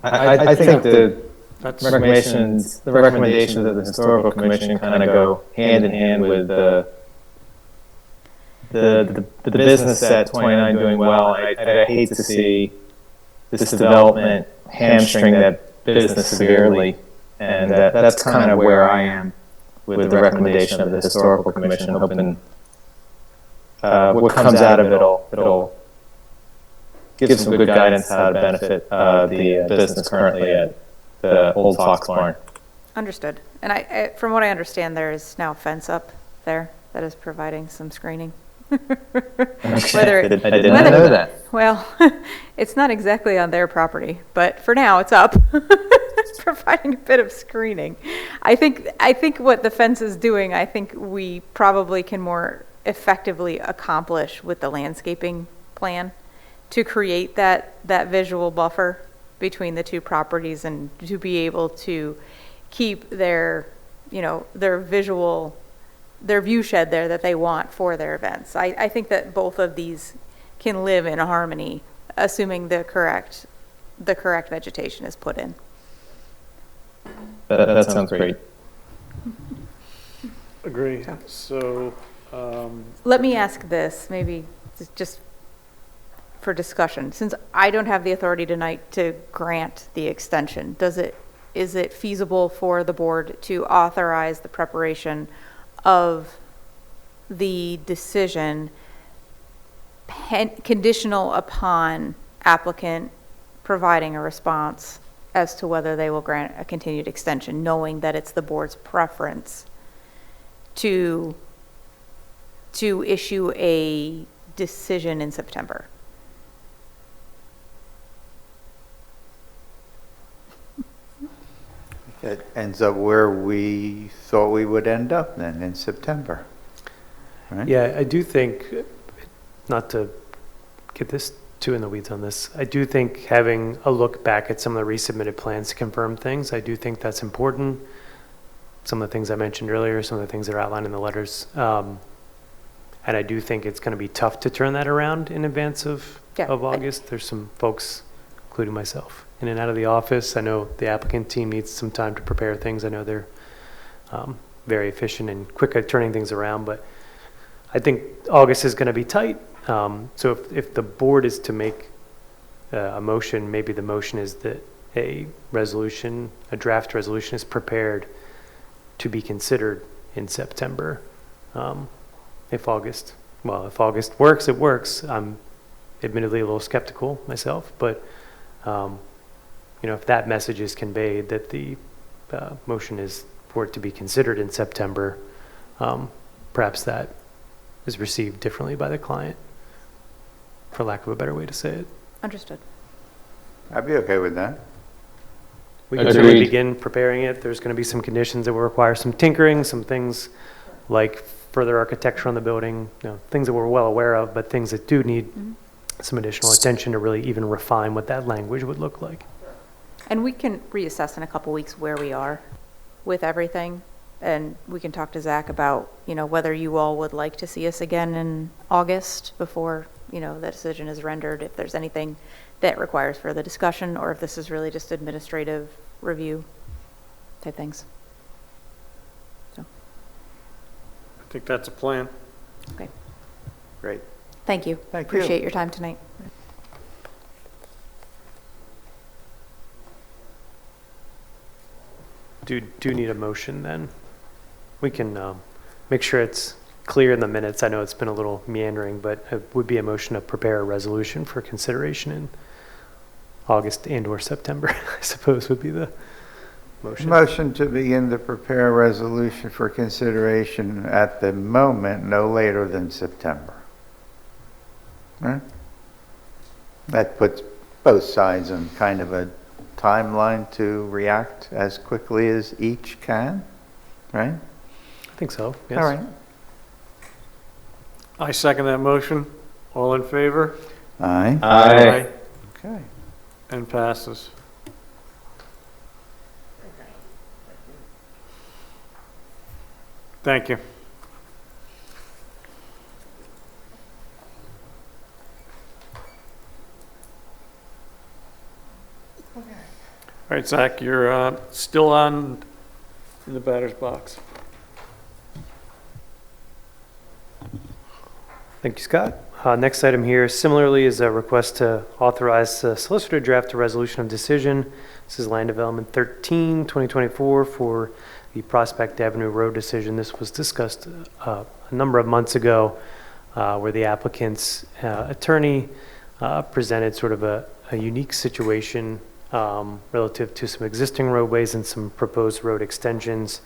I think the That's recommendations of the historical commission kind of go hand in hand with the business at 29 doing well. I hate to see this development hamstring that business severely, and that's kind of where I am with the recommendation of the historical commission, hoping what comes out of it it'll give some good guidance how to benefit the business currently at the old Fox Barn. Understood. And I, from what I understand, there is now a fence up there that is providing some screening. Whether I did not know that. Well, it's not exactly on their property, but for now it's up. It's providing a bit of screening. I think what the fence is doing, I think we probably can more effectively accomplish with the landscaping plan to create that visual buffer between the two properties and to be able to keep their view shed there that they want for their events. I think that both of these can live in harmony, assuming the correct vegetation is put in. That sounds great. agree. So, Let me ask this, maybe just for discussion. Since I don't have the authority tonight to grant the extension, is it feasible for the board to authorize the preparation of the decision conditional upon applicant providing a response as to whether they will grant a continued extension, knowing that it's the board's preference to issue a decision in September. It ends up where we thought we would end up then, in September. Right? Yeah, I do think, not to get this too in the weeds on this, I do think having a look back at some of the resubmitted plans to confirm things, I do think that's important. Some of the things I mentioned earlier, some of the things that are outlined in the letters. And I do think it's going to be tough to turn that around in advance of August. There's some folks, including myself, in and out of the office. I know the applicant team needs some time to prepare things. I know they're very efficient and quick at turning things around, but I think August is going to be tight. So if the board is to make a motion, maybe the motion is that a draft resolution is prepared to be considered in September. If August works, it works. I'm admittedly a little skeptical myself, but if that message is conveyed that the motion is for it to be considered in September, perhaps that is received differently by the client, for lack of a better way to say it. Understood. I'd be okay with that. We can certainly begin preparing it. There's going to be some conditions that will require some tinkering, some things like further architecture on the building, things that we're well aware of, but things that do need some additional attention to really even refine what that language would look like. And we can reassess in a couple weeks where we are with everything. And we can talk to Zach about, whether you all would like to see us again in August before, the decision is rendered, if there's anything that requires further discussion, or if this is really just administrative review type things. So. I think that's a plan. Okay. Great. Thank you. Appreciate your time tonight. Do need a motion then? We can make sure it's clear in the minutes. I know it's been a little meandering, but it would be a motion to prepare a resolution for consideration in August and/or September, I suppose would be the motion. Motion to begin to prepare a resolution for consideration at the moment, no later than September. Right? That puts both sides on kind of a timeline to react as quickly as each can, right? I think so, yes. All right. I second that motion. All in favor? Aye. Aye. Okay. And passes. Thank you. All right, Zach, you're still on in the batter's box. Thank you, Scott. Next item here similarly is a request to authorize the solicitor to draft a resolution of decision. This is Land Development 13, 2024 for the Prospect Avenue Road decision. This was discussed a number of months ago where the applicant's attorney presented sort of a unique situation relative to some existing roadways and some proposed road extensions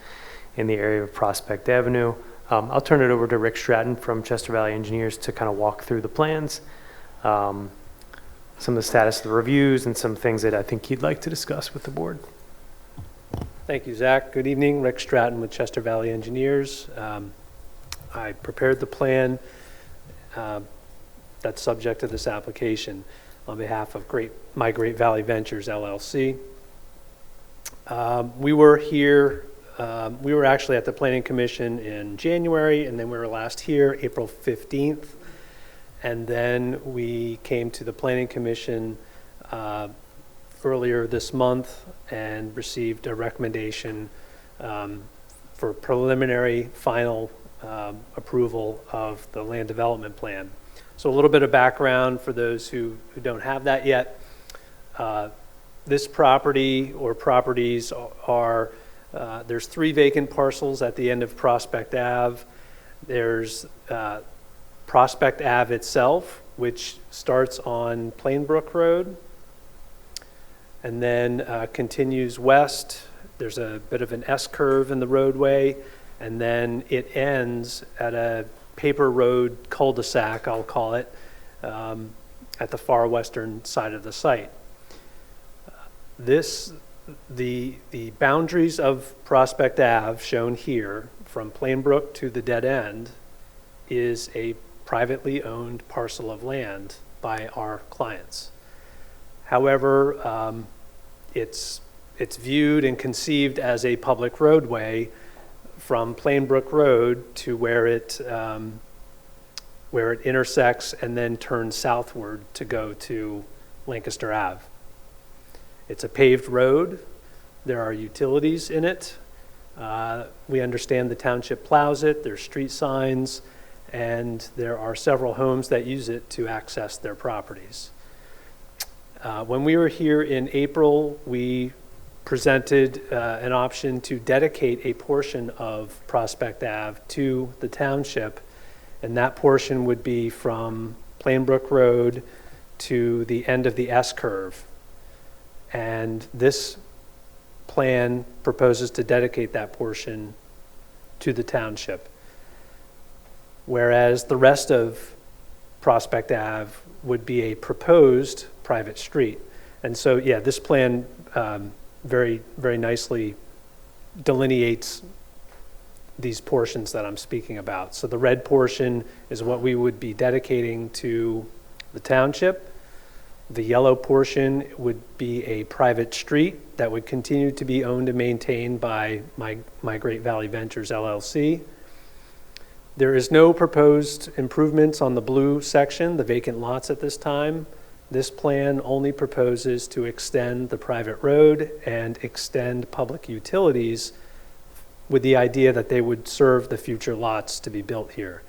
in the area of Prospect Avenue. I'll turn it over to Rick Stratton from Chester Valley Engineers to kind of walk through the plans, some of the status of the reviews, and some things that I think he'd like to discuss with the board. Thank you, Zach. Good evening. Rick Stratton with Chester Valley Engineers. I prepared the plan that's subject to this application on behalf of My Great Valley Ventures, LLC. We were here. We were actually at the Planning Commission in January, and then we were last here April 15th. And then we came to the Planning Commission earlier this month and received a recommendation for preliminary final approval of the land development plan. So a little bit of background for those who don't have that yet. This property or properties are there's 3 vacant parcels at the end of Prospect Ave. There's Prospect Ave itself, which starts on Plainbrook Road and then continues west. There's a bit of an S-curve in the roadway, and then it ends at a paper road cul-de-sac, I'll call it, at the far western side of the site. The boundaries of Prospect Ave, shown here, from Plainbrook to the dead end, is a privately owned parcel of land by our clients. However, it's viewed and conceived as a public roadway from Plainbrook Road to where it intersects and then turns southward to go to Lancaster Ave. It's a paved road. There are utilities in it. We understand the township plows it. There's street signs, and there are several homes that use it to access their properties. When we were here in April, we presented an option to dedicate a portion of Prospect Ave to the township, and that portion would be from Plainbrook Road to the end of the S-curve. And this plan proposes to dedicate that portion to the township, whereas the rest of Prospect Ave would be a proposed private street. And so, yeah, this plan very, very nicely delineates these portions that I'm speaking about. So the red portion is what we would be dedicating to the township. The yellow portion would be a private street that would continue to be owned and maintained by my Great Valley Ventures LLC. There is no proposed improvements on the blue section, the vacant lots at this time. This plan only proposes to extend the private road and extend public utilities with the idea that they would serve the future lots to be built here.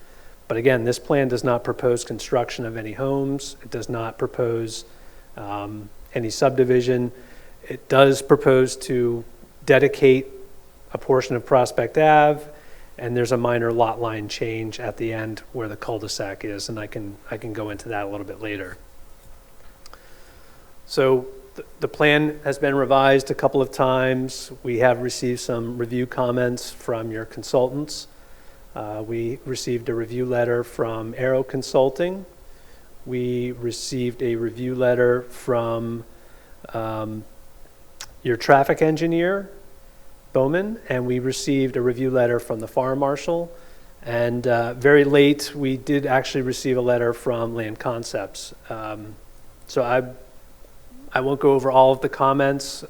But again, this plan does not propose construction of any homes. It does not propose any subdivision. It does propose to dedicate a portion of Prospect Ave, and there's a minor lot line change at the end where the cul-de-sac is, and I can go into that a little bit later. So the plan has been revised a couple of times. We have received some review comments from your consultants. We received a review letter from Aero Consulting. We received a review letter from your traffic engineer, Bowman, and we received a review letter from the fire marshal. And very late, we did actually receive a letter from Land Concepts. So I won't go over all of the comments.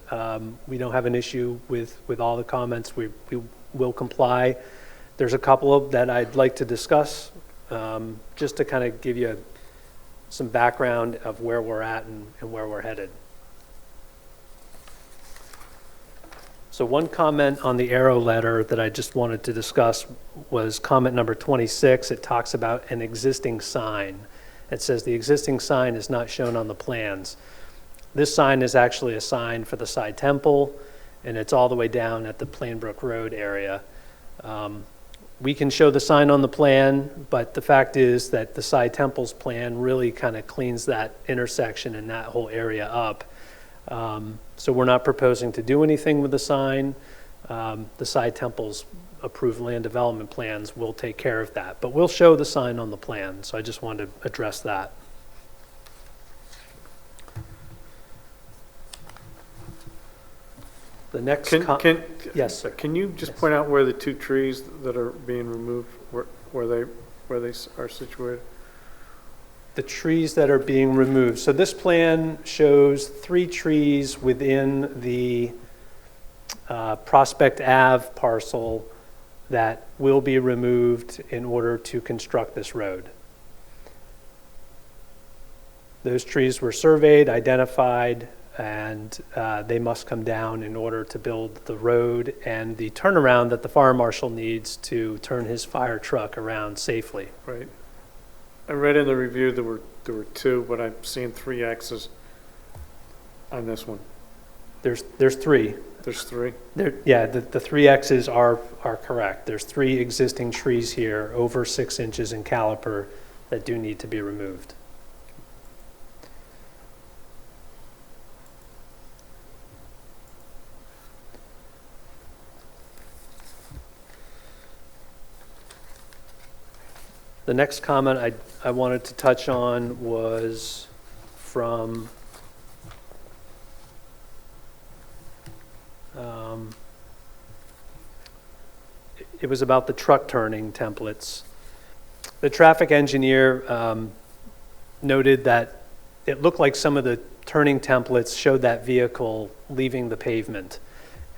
We don't have an issue with all the comments. We will comply. There's a couple of that I'd like to discuss, just to kind of give you some background of where we're at and where we're headed. So one comment on the Aero letter that I just wanted to discuss was comment number 26. It talks about an existing sign. It says the existing sign is not shown on the plans. This sign is actually a sign for the side temple, and it's all the way down at the Plainbrook Road area. We can show the sign on the plan, but the fact is that the side temple's plan really kind of cleans that intersection and that whole area up. So we're not proposing to do anything with the sign. The side temple's approved land development plans will take care of that, but we'll show the sign on the plan. So I just wanted to address that. The next yes, sir. Can you just point out where the two trees that are being removed, where they are situated? The trees that are being removed. So this plan shows 3 trees within the Prospect Ave parcel that will be removed in order to construct this road. Those trees were surveyed, identified, and they must come down in order to build the road and the turnaround that the fire marshal needs to turn his fire truck around safely. Right. I read in the review there were 2, but I'm seeing 3 X's on this one. There's 3. There's 3? Yeah, the 3 X's are correct. There's 3 existing trees here over 6 inches in caliper that do need to be removed. The next comment I wanted to touch on was from it was about the truck turning templates. The traffic engineer noted that it looked like some of the turning templates showed that vehicle leaving the pavement.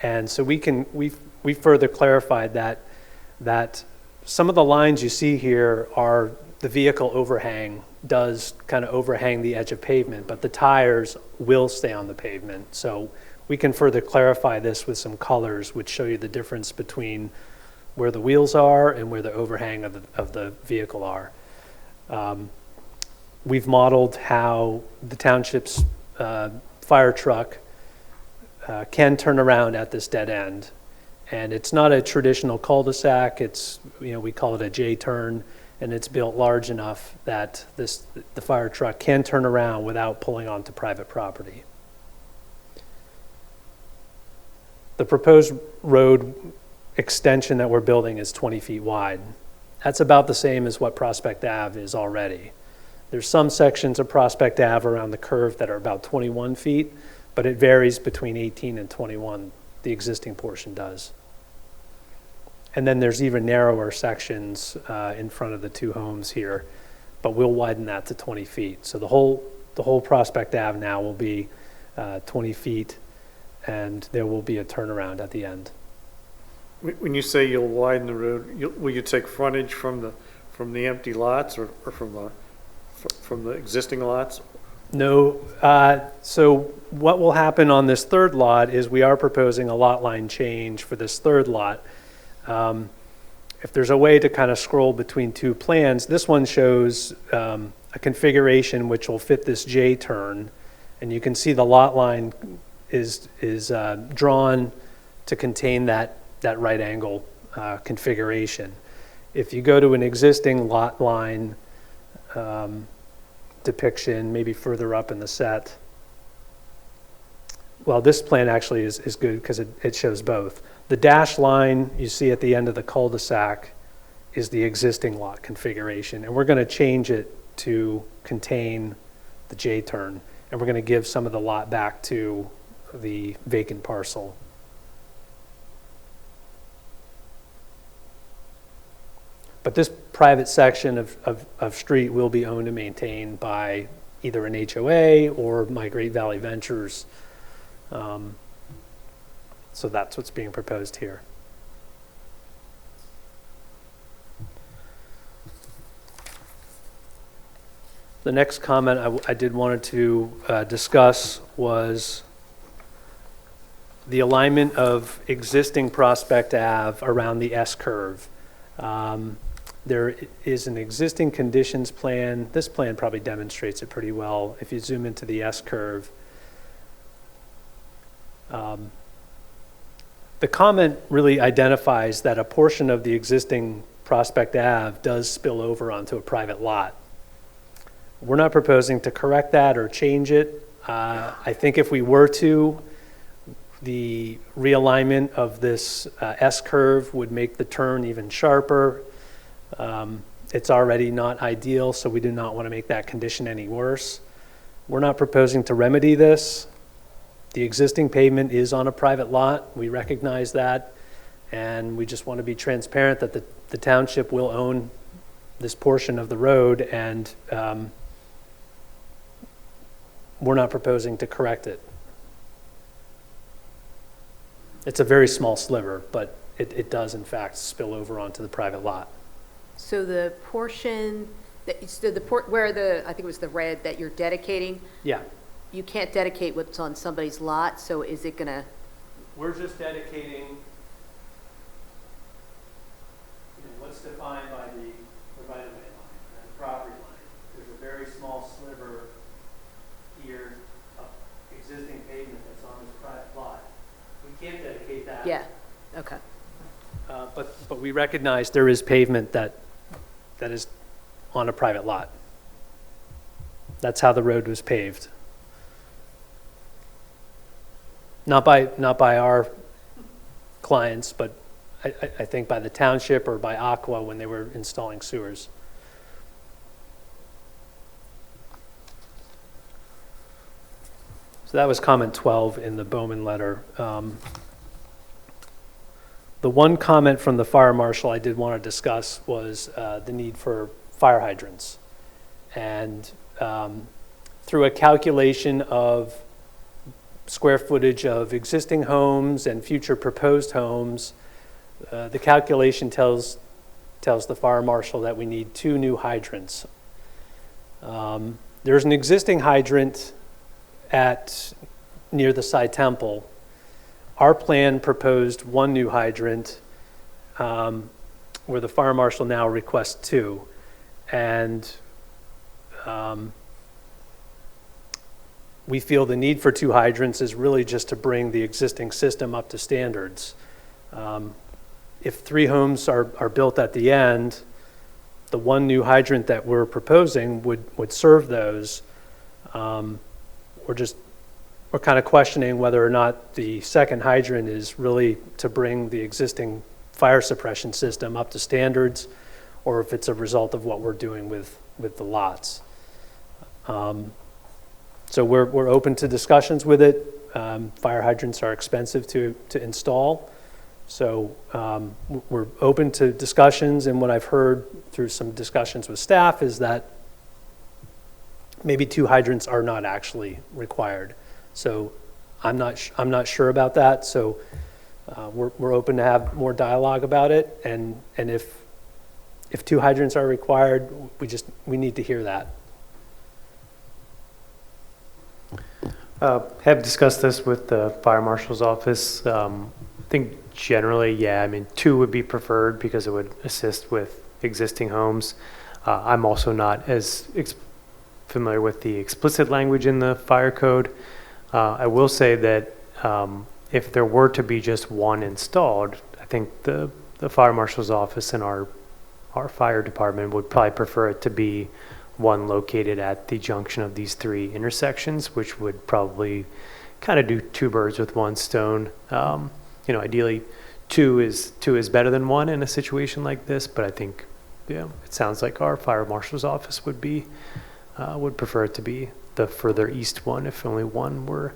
And so we further clarified that some of the lines you see here are the vehicle overhang does kind of overhang the edge of pavement, but the tires will stay on the pavement. So we can further clarify this with some colors which show you the difference between where the wheels are and where the overhang of the vehicle are. We've modeled how the township's fire truck can turn around at this dead end. And it's not a traditional cul-de-sac, it's, we call it a J-turn, and it's built large enough that the fire truck can turn around without pulling onto private property. The proposed road extension that we're building is 20 feet wide. That's about the same as what Prospect Ave is already. There's some sections of Prospect Ave around the curve that are about 21 feet, but it varies between 18 and 21, the existing portion does. And then there's even narrower sections in front of the two homes here, but we'll widen that to 20 feet. So the whole Prospect Ave now will be 20 feet, and there will be a turnaround at the end. When you say you'll widen the road, will you take frontage from the empty lots or from the existing lots? No. So what will happen on this third lot is we are proposing a lot line change for this third lot. If there's a way to kind of scroll between two plans, this one shows a configuration which will fit this J turn, and you can see the lot line is drawn to contain that right angle configuration. If you go to an existing lot line depiction, maybe further up in the set, well, this plan actually is good because it shows both. The dashed line you see at the end of the cul-de-sac is the existing lot configuration, and we're going to change it to contain the J-turn, and we're going to give some of the lot back to the vacant parcel. But this private section of street will be owned and maintained by either an HOA or my Great Valley Ventures. So that's what's being proposed here. The next comment I did wanted to discuss was the alignment of existing Prospect Ave around the S-curve. There is an existing conditions plan. This plan probably demonstrates it pretty well. If you zoom into the S-curve, the comment really identifies that a portion of the existing Prospect Ave does spill over onto a private lot. We're not proposing to correct that or change it. I think if we were to, the realignment of this S-curve would make the turn even sharper. It's already not ideal, so we do not want to make that condition any worse. We're not proposing to remedy this. The existing pavement is on a private lot. We recognize that, and we just want to be transparent that the township will own this portion of the road, and we're not proposing to correct it. It's a very small sliver, but it does in fact spill over onto the private lot. So the portion where I think it was the red that you're dedicating, Yeah. you can't dedicate what's on somebody's lot, so is it gonna? We're just dedicating what's defined by the right-of-way line, the property line. There's a very small sliver here of existing pavement that's on this private lot. We can't dedicate that. Yeah, okay. But we recognize there is pavement that is on a private lot. That's how the road was paved. Not by our clients, but I think by the township or by Aqua when they were installing sewers. So that was comment 12 in the Bowman letter. The one comment from the fire marshal I did want to discuss was the need for fire hydrants. And through a calculation of square footage of existing homes and future proposed homes, the calculation tells the fire marshal that we need 2 new hydrants. There's an existing hydrant near the Sai Temple. Our plan proposed 1 new hydrant, where the fire marshal now requests 2. And we feel the need for 2 hydrants is really just to bring the existing system up to standards. If 3 homes are built at the end, the 1 new hydrant that we're proposing would serve those. We're kind of questioning whether or not the second hydrant is really to bring the existing fire suppression system up to standards, or if it's a result of what we're doing with the lots. So we're open to discussions with it. Fire hydrants are expensive to install. So we're open to discussions, and what I've heard through some discussions with staff is that maybe 2 hydrants are not actually required. So I'm not sure about that. So we're open to have more dialogue about it, and if 2 hydrants are required, we need to hear that. Have discussed this with the fire marshal's office. I think generally, yeah, I mean, 2 would be preferred because it would assist with existing homes. I'm also not as familiar with the explicit language in the fire code. I will say that if there were to be just 1 installed, I think the fire marshal's office and our fire department would probably prefer it to be 1 located at the junction of these 3 intersections, which would probably kind of do 2 birds with 1 stone. Ideally, 2 is better than 1 in a situation like this, but I think, it sounds like our fire marshal's office would prefer it to be the further east one, if only 1 were.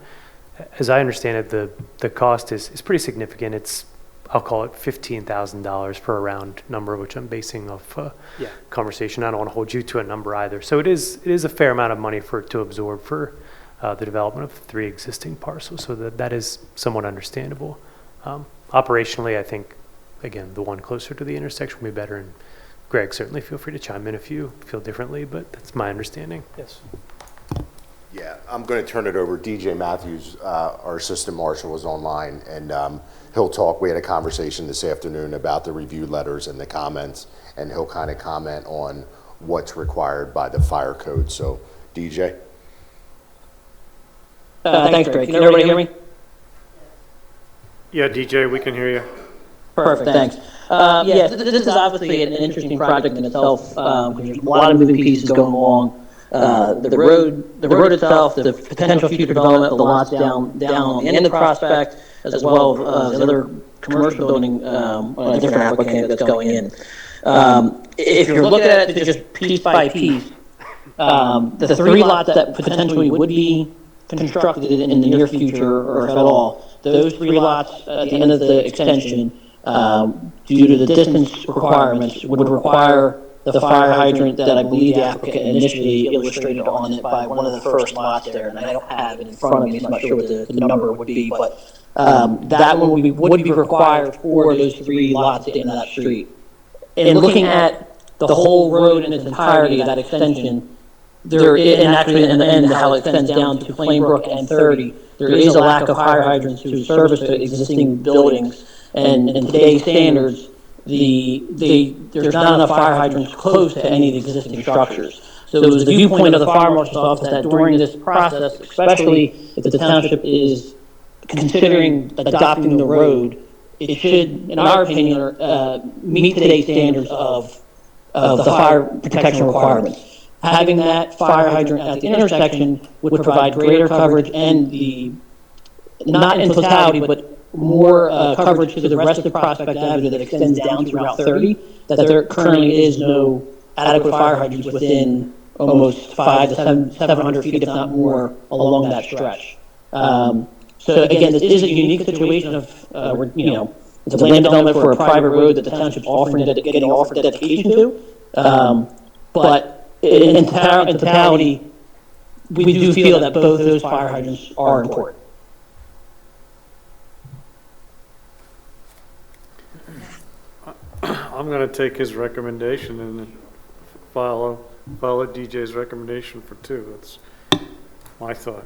As I understand it, the cost is pretty significant. It's, I'll call it $15,000 for a round number, which I'm basing off conversation. I don't want to hold you to a number either. So it is a fair amount of money to absorb for the development of 3 existing parcels. So that is somewhat understandable. Operationally, I think, again, the one closer to the intersection would be better. And Greg, certainly feel free to chime in if you feel differently, but that's my understanding. Yes. Yeah, I'm going to turn it over. DJ Matthews, our assistant marshal, was online, and he'll talk. We had a conversation this afternoon about the review letters and the comments, and he'll kind of comment on what's required by the fire code. So, DJ? Thanks, Greg. Can everybody hear me? Yeah, DJ, we can hear you. Perfect, thanks. Yes, this is obviously an interesting project in itself, because there's a lot of moving pieces going along. The road itself, the potential future development of the lots down on the end of the prospect, as well as the other commercial building on a different applicant that's going in. If you're looking at it just piece by piece, the 3 lots that potentially would be constructed in the near future, or if at all, those 3 lots at the end of the extension, due to the distance requirements, would require the fire hydrant that I believe the applicant initially illustrated on it by one of the first lots there, and I don't have it in front of me, so I'm not sure what the number would be, but that one would be required for those 3 lots at the end of that street. And looking at the whole road in its entirety, that extension, and actually in the end how it extends down to Flamebrook and 30, there is a lack of fire hydrants to service the existing buildings, and in today's standards, there's not enough fire hydrants close to any of the existing structures. So it was the viewpoint of the fire marshal's office that during this process, especially if the township is considering adopting the road, it should, in our opinion, meet today's standards of the fire protection requirements. Having that fire hydrant at the intersection would provide greater coverage and not in totality, but more coverage to the rest of Prospect Avenue that extends down to Route 30, that there currently is no adequate fire hydrants within almost 500 to 700 feet, if not more, along that stretch. So again, this is a unique situation of, where, it's a land development for a private road that the township's getting offered dedication to. But in totality, we do feel that both those fire hydrants are important. I'm going to take his recommendation and follow DJ's recommendation for 2. That's my thought.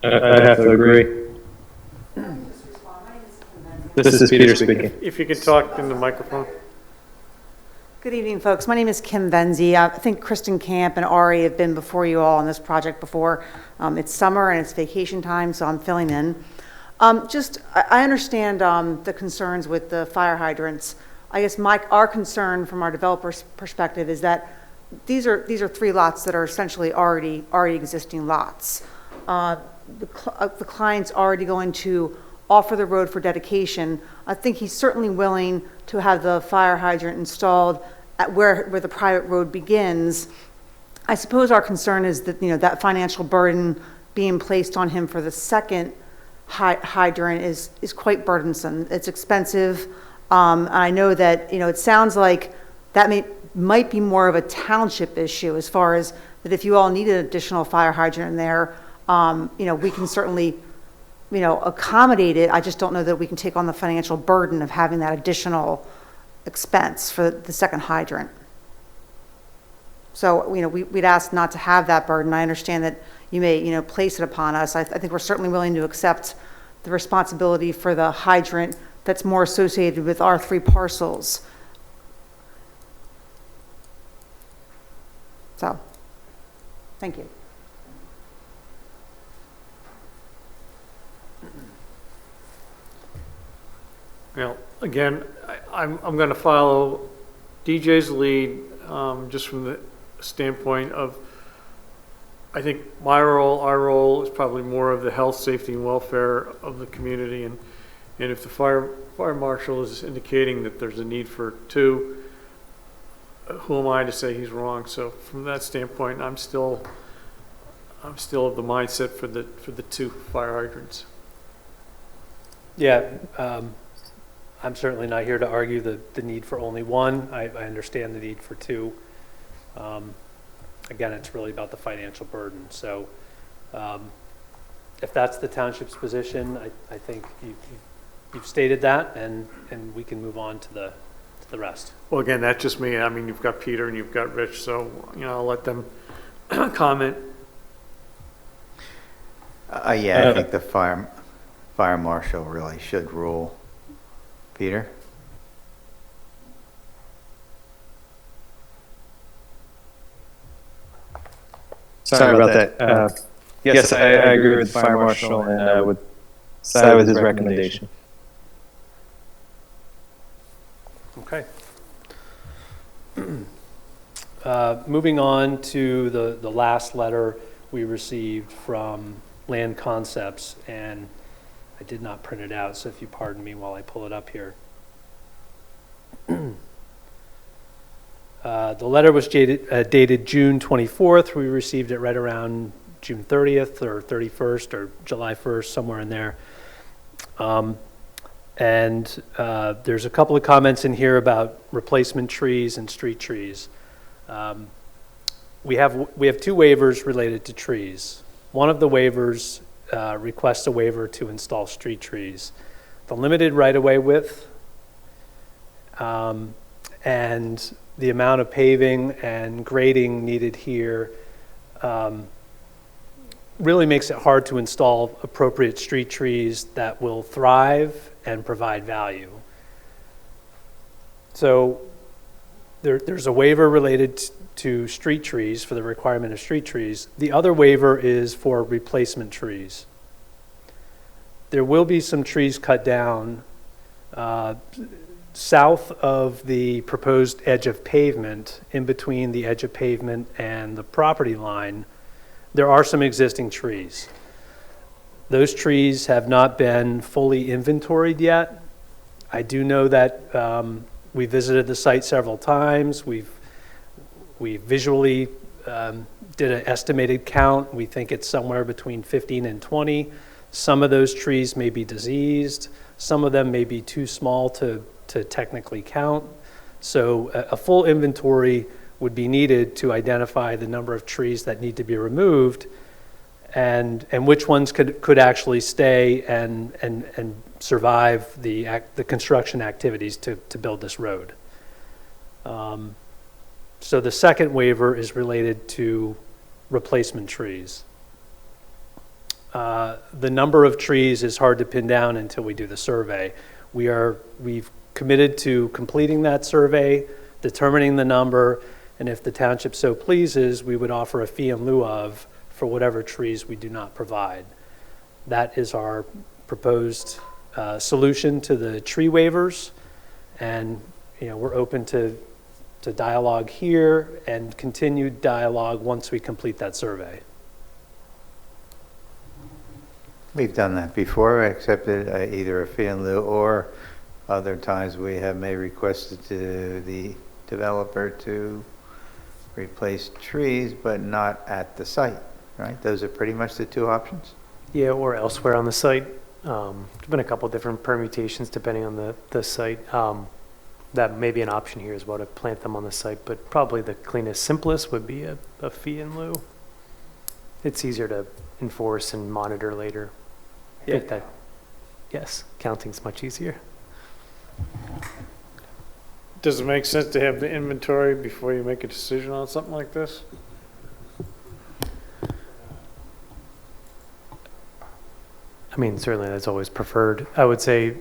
I have to agree. This is Peter speaking. If you could talk in the microphone. Good evening, folks. My name is Kim Venzi. I think Kristen Camp and Ari have been before you all on this project before. It's summer and it's vacation time, so I'm filling in. I understand the concerns with the fire hydrants. I guess our concern from our developer's perspective is that these are 3 lots that are essentially already existing lots. The client's already going to offer the road for dedication. I think he's certainly willing to have the fire hydrant installed at where the private road begins. I suppose our concern is that, that financial burden being placed on him for the second hydrant is quite burdensome. It's expensive. I know that, it sounds like that might be more of a township issue as far as that if you all need an additional fire hydrant in there, we can certainly, accommodate it. I just don't know that we can take on the financial burden of having that additional expense for the second hydrant. So, we'd ask not to have that burden. I understand that you may, place it upon us. I think we're certainly willing to accept the responsibility for the hydrant that's more associated with our 3 parcels. So, thank you. Well, again, I'm going to follow DJ's lead, just from the standpoint of, I think our role is probably more of the health, safety, and welfare of the community, and if the fire marshal is indicating that there's a need for 2, who am I to say he's wrong? So from that standpoint, I'm still of the mindset for the 2 fire hydrants. Yeah, I'm certainly not here to argue the need for only 1. I understand the need for 2. Again, it's really about the financial burden. So if that's the township's position, I think you've stated that, and we can move on to the rest. Well, again, that's just me. I mean, you've got Peter and you've got Rich, so I'll let them comment. Yeah, I think the fire marshal really should rule. Peter? Sorry about that. Yes, I agree with the fire marshal, and I would side with his recommendation. Okay. Moving on to the last letter we received from Land Concepts, and I did not print it out, so if you pardon me while I pull it up here. The letter was dated June 24th. We received it right around June 30th or 31st or July 1st, somewhere in there. And there's a couple of comments in here about replacement trees and street trees. We have 2 waivers related to trees. One of the waivers requests a waiver to install street trees. The limited right-of-way width and the amount of paving and grading needed here really makes it hard to install appropriate street trees that will thrive and provide value. So there's a waiver related to street trees for the requirement of street trees. The other waiver is for replacement trees. There will be some trees cut down south of the proposed edge of pavement, in between the edge of pavement and the property line. There are some existing trees. Those trees have not been fully inventoried yet. I do know that we visited the site several times. We've visually did an estimated count. We think it's somewhere between 15 and 20. Some of those trees may be diseased. Some of them may be too small to technically count. So a full inventory would be needed to identify the number of trees that need to be removed and which ones could actually stay and survive the construction activities to build this road. So the second waiver is related to replacement trees. The number of trees is hard to pin down until we do the survey. We've committed to completing that survey, determining the number, and if the township so pleases, we would offer a fee in lieu of for whatever trees we do not provide. That is our proposed solution to the tree waivers, and we're open to dialogue here and continued dialogue once we complete that survey. We've done that before, accepted either a fee in lieu, or other times we have made requested to the developer to replace trees, but not at the site, right? Those are pretty much the two options? Yeah, or elsewhere on the site. There's been a couple different permutations depending on the site. That may be an option here as well, to plant them on the site, but probably the cleanest, simplest would be a fee in lieu. It's easier to enforce and monitor later. I think that, yes, counting's much easier. Does it make sense to have the inventory before you make a decision on something like this? I mean, certainly that's always preferred. I would say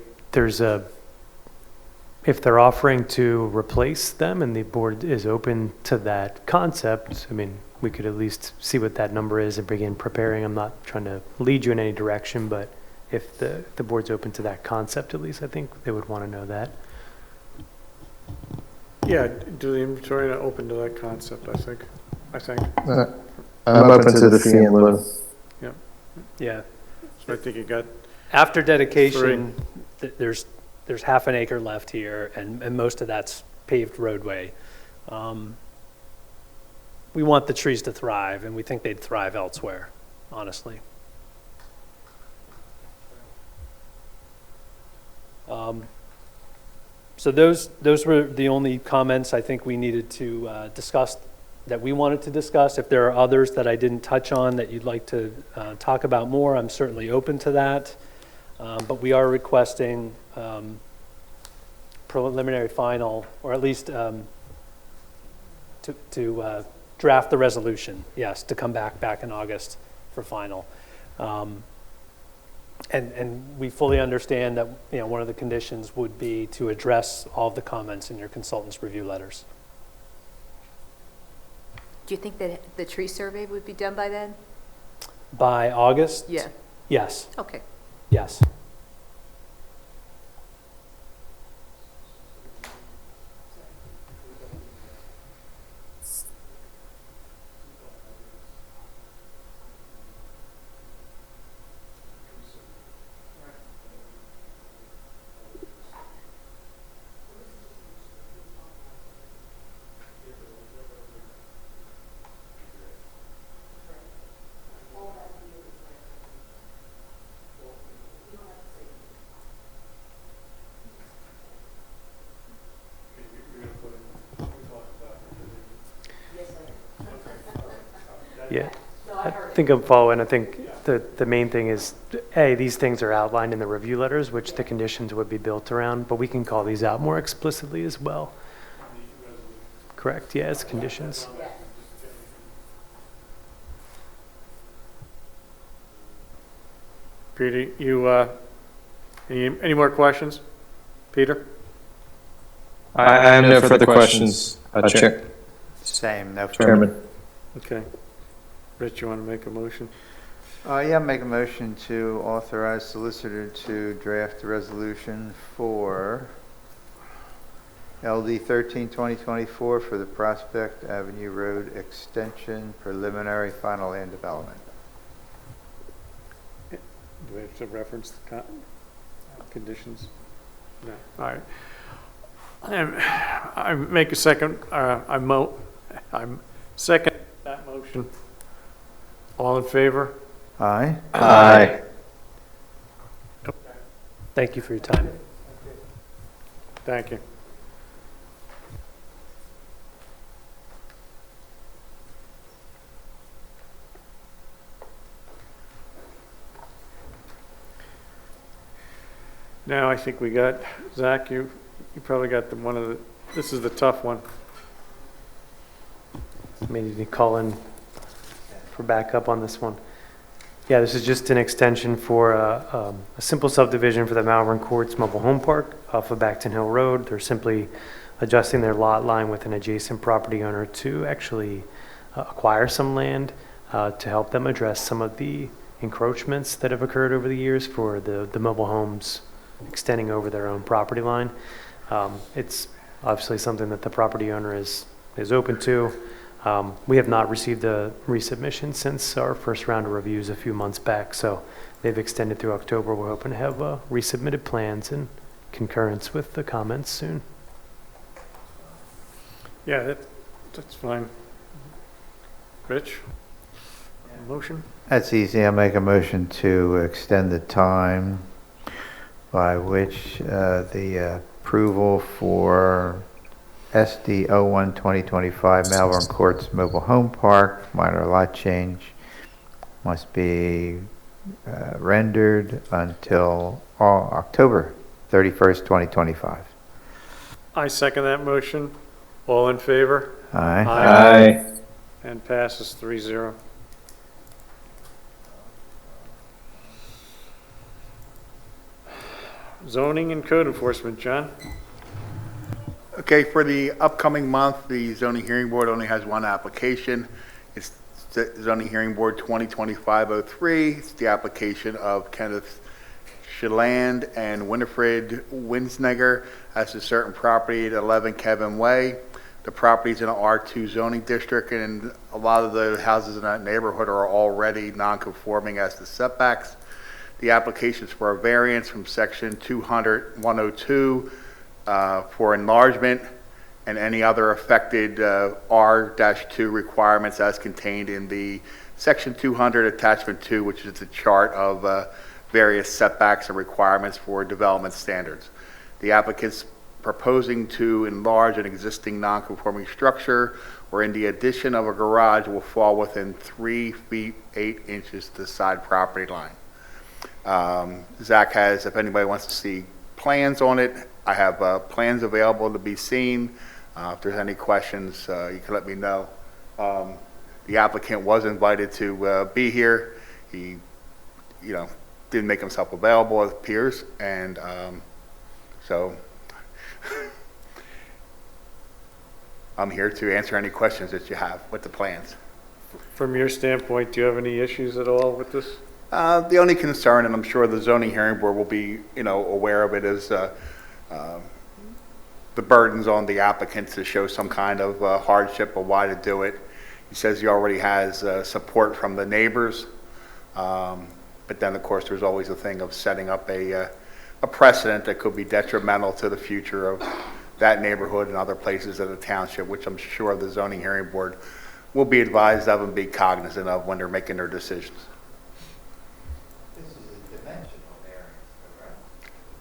if they're offering to replace them and the board is open to that concept, I mean, we could at least see what that number is and begin preparing. I'm not trying to lead you in any direction, but if the board's open to that concept, at least I think they would want to know that. Yeah, do the inventory not open to that concept, I think. I'm open to the fee in lieu. Yeah. Yeah. So I think you got. After dedication, there's half an acre left here, and most of that's paved roadway. We want the trees to thrive, and we think they'd thrive elsewhere, honestly. So those were the only comments I think we needed to discuss, that we wanted to discuss. If there are others that I didn't touch on that you'd like to talk about more, I'm certainly open to that. But we are requesting preliminary final, or at least to draft the resolution, yes, to come back in August for final. And we fully understand that one of the conditions would be to address all of the comments in your consultant's review letters. Do you think that the tree survey would be done by then? By August? Yeah. Yes. Okay. Yes. Yeah, I think I'm following. I think the main thing is, these things are outlined in the review letters, which the conditions would be built around, but we can call these out more explicitly as well. Correct, yeah, it's conditions. Peter, any more questions? Peter? I have no further questions, Chair. Same, no further. Chairman. Okay. Rich, you want to make a motion? Yeah, make a motion to authorize solicitor to draft a resolution for LD 13-2024 for the Prospect Avenue Road Extension preliminary final land development. Do we have to reference the conditions? No. All right. I make a second. I'm second that motion? All in favor? Aye? Aye. Thank you for your time. Thank you. Now, I think we got, Zach, you probably got this is the tough one. Maybe you call in for backup on this one. Yeah, this is just an extension for a simple subdivision for the Malvern Courts Mobile Home Park off of Backton Hill Road. They're simply adjusting their lot line with an adjacent property owner to actually acquire some land to help them address some of the encroachments that have occurred over the years for the mobile homes extending over their own property line. It's obviously something that the property owner is open to. We have not received a resubmission since our first round of reviews a few months back, so they've extended through October. We're hoping to have resubmitted plans and concurrence with the comments soon. Yeah, that's fine. Rich? Motion? That's easy. I'll make a motion to extend the time by which the approval for SD 01-2025 Malvern Courts Mobile Home Park, minor lot change, must be rendered until October 31st, 2025. I second that motion. All in favor? Aye. Aye. And passes 3-0. Zoning and code enforcement, John? Okay, for the upcoming month, the zoning hearing board only has one application. It's the zoning hearing board 2025-03. It's the application of Kenneth Shaland and Winifred Winsnegger as to certain property at 11 Kevin Way. The property is in an R2 zoning district, and a lot of the houses in that neighborhood are already non-conforming as to setbacks. The application is for a variance from section 200-102 for enlargement and any other affected R-2 requirements as contained in the section 200 attachment 2, which is the chart of various setbacks and requirements for development standards. The applicant's proposing to enlarge an existing non-conforming structure wherein the addition of a garage will fall within 3 feet 8 inches to the side property line. Zach has, if anybody wants to see plans on it, I have plans available to be seen. If there's any questions, you can let me know. The applicant was invited to be here. He, didn't make himself available, it appears, and so I'm here to answer any questions that you have with the plans. From your standpoint, do you have any issues at all with this? The only concern, and I'm sure the zoning hearing board will be, aware of it, is the burdens on the applicant to show some kind of hardship of why to do it. He says he already has support from the neighbors, but then of course there's always a thing of setting up a precedent that could be detrimental to the future of that neighborhood and other places in the township, which I'm sure the zoning hearing board will be advised of and be cognizant of when they're making their decisions.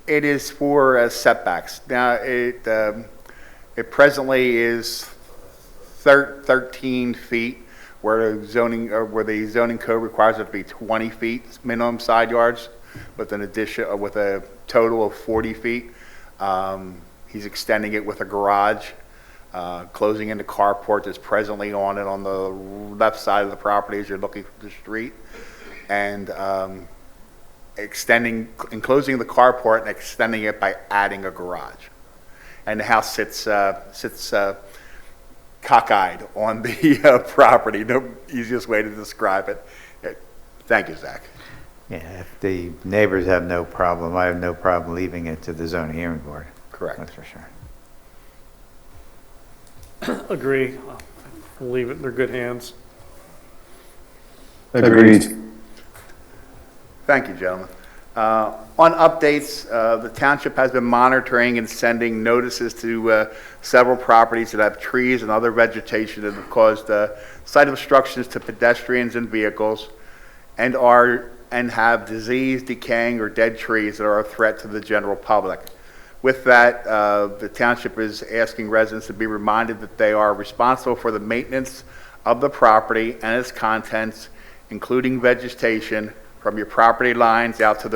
It is for setbacks. Now, it presently is 13 feet, where the zoning code requires it to be 20 feet minimum side yards, with an addition with a total of 40 feet. He's extending it with a garage, closing in the carport that's presently on it on the left side of the property as you're looking from the street, and enclosing the carport and extending it by adding a garage. And the house sits cockeyed on the property. The easiest way to describe it. Thank you, Zach. Yeah, if the neighbors have no problem, I have no problem leaving it to the zoning hearing board. Correct. That's for sure. Agree. I'll leave it in their good hands. Agreed. Thank you, gentlemen. On updates, the township has been monitoring and sending notices to several properties that have trees and other vegetation that have caused site obstructions to pedestrians and vehicles, and have disease, decaying, or dead trees that are a threat to the general public. With that, the township is asking residents to be reminded that they are responsible for the maintenance of the property and its contents, including vegetation, from your property lines out to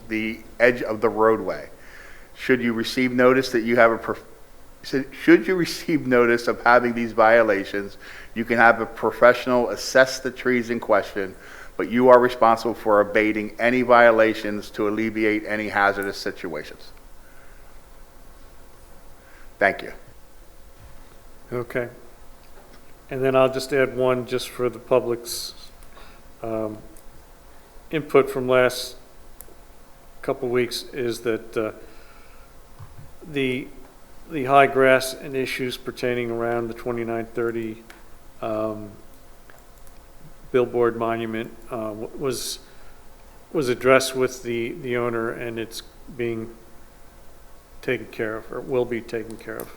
the edge of the roadway. Should you receive notice of having these violations, you can have a professional assess the trees in question, but you are responsible for abating any violations to alleviate any hazardous situations. Thank you. Okay. And then I'll just add one just for the public's input from last couple weeks is that the high grass and issues pertaining around the 2930 billboard monument was addressed with the owner, and it's being taken care of, or will be taken care of.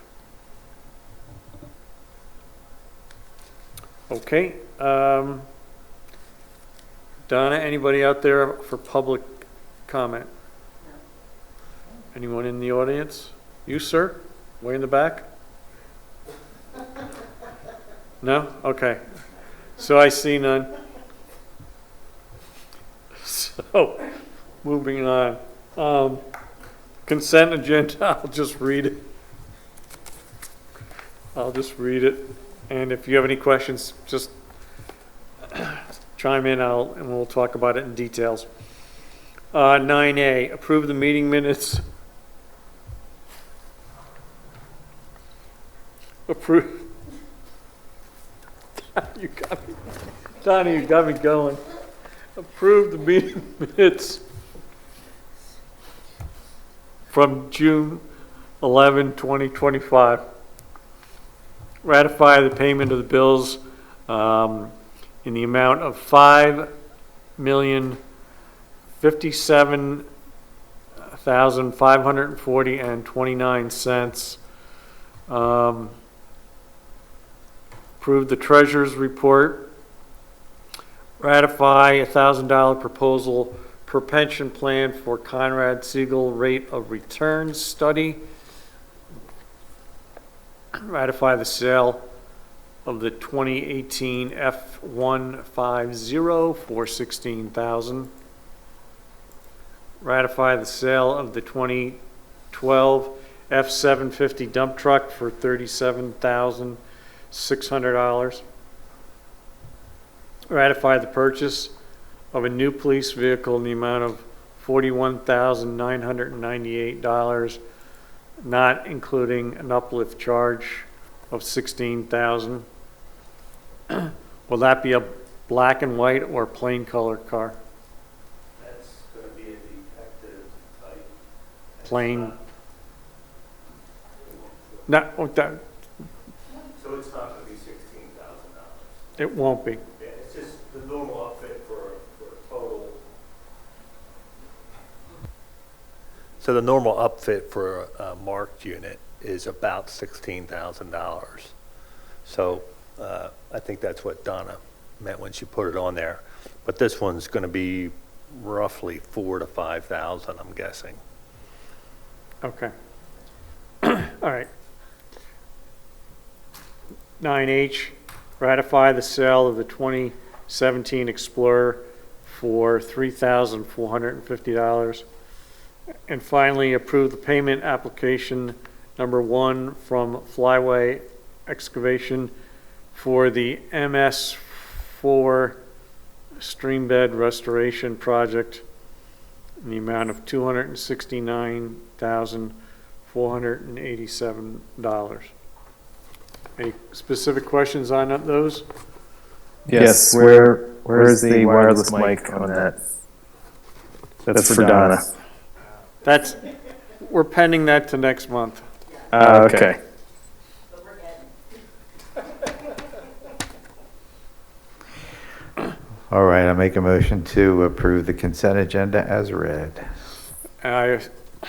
Okay. Donna, anybody out there for public comment? Anyone in the audience? You, sir? Way in the back? No? Okay. So I see none. So, moving on. Consent agenda, I'll just read it. And if you have any questions, just chime in, and we'll talk about it in details. 9A, approve the meeting minutes. Approve. Donnie, you got me going. Approve the meeting minutes from June 11, 2025. Ratify the payment of the bills in the amount of $5,057,540.29. Approve the treasurer's report. Ratify a $1,000 proposal per pension plan for Conrad Siegel rate of return study. Ratify the sale of the 2018 F-150 for $16,000. Ratify the sale of the 2012 F-750 dump truck for $37,600. Ratify the purchase of a new police vehicle in the amount of $41,998, not including an uplift charge of $16,000. Will that be a black and white or plain color car? That's going to be a detective type. Plain. No, that. So it's not going to be $16,000. It won't be. Yeah, it's just the normal outfit for a total. So the normal upfit for a marked unit is about $16,000. So I think that's what Donna meant when she put it on there. But this one's going to be roughly $4,000 to $5,000, I'm guessing. Okay. All right. 9H, ratify the sale of the 2017 Explorer for $3,450. And finally, approve the payment application number 1 from Flyway Excavation for the MS4 stream bed restoration project in the amount of $269,487. Any specific questions on those? Yes, where is the wireless mic on that? That's for Donna. We're pending that to next month. Okay. All right, I make a motion to approve the consent agenda as read. I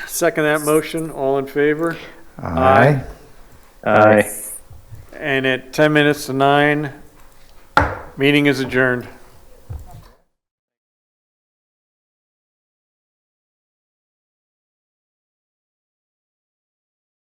second that motion. All in favor? Aye. And at 10 minutes to 9, meeting is adjourned.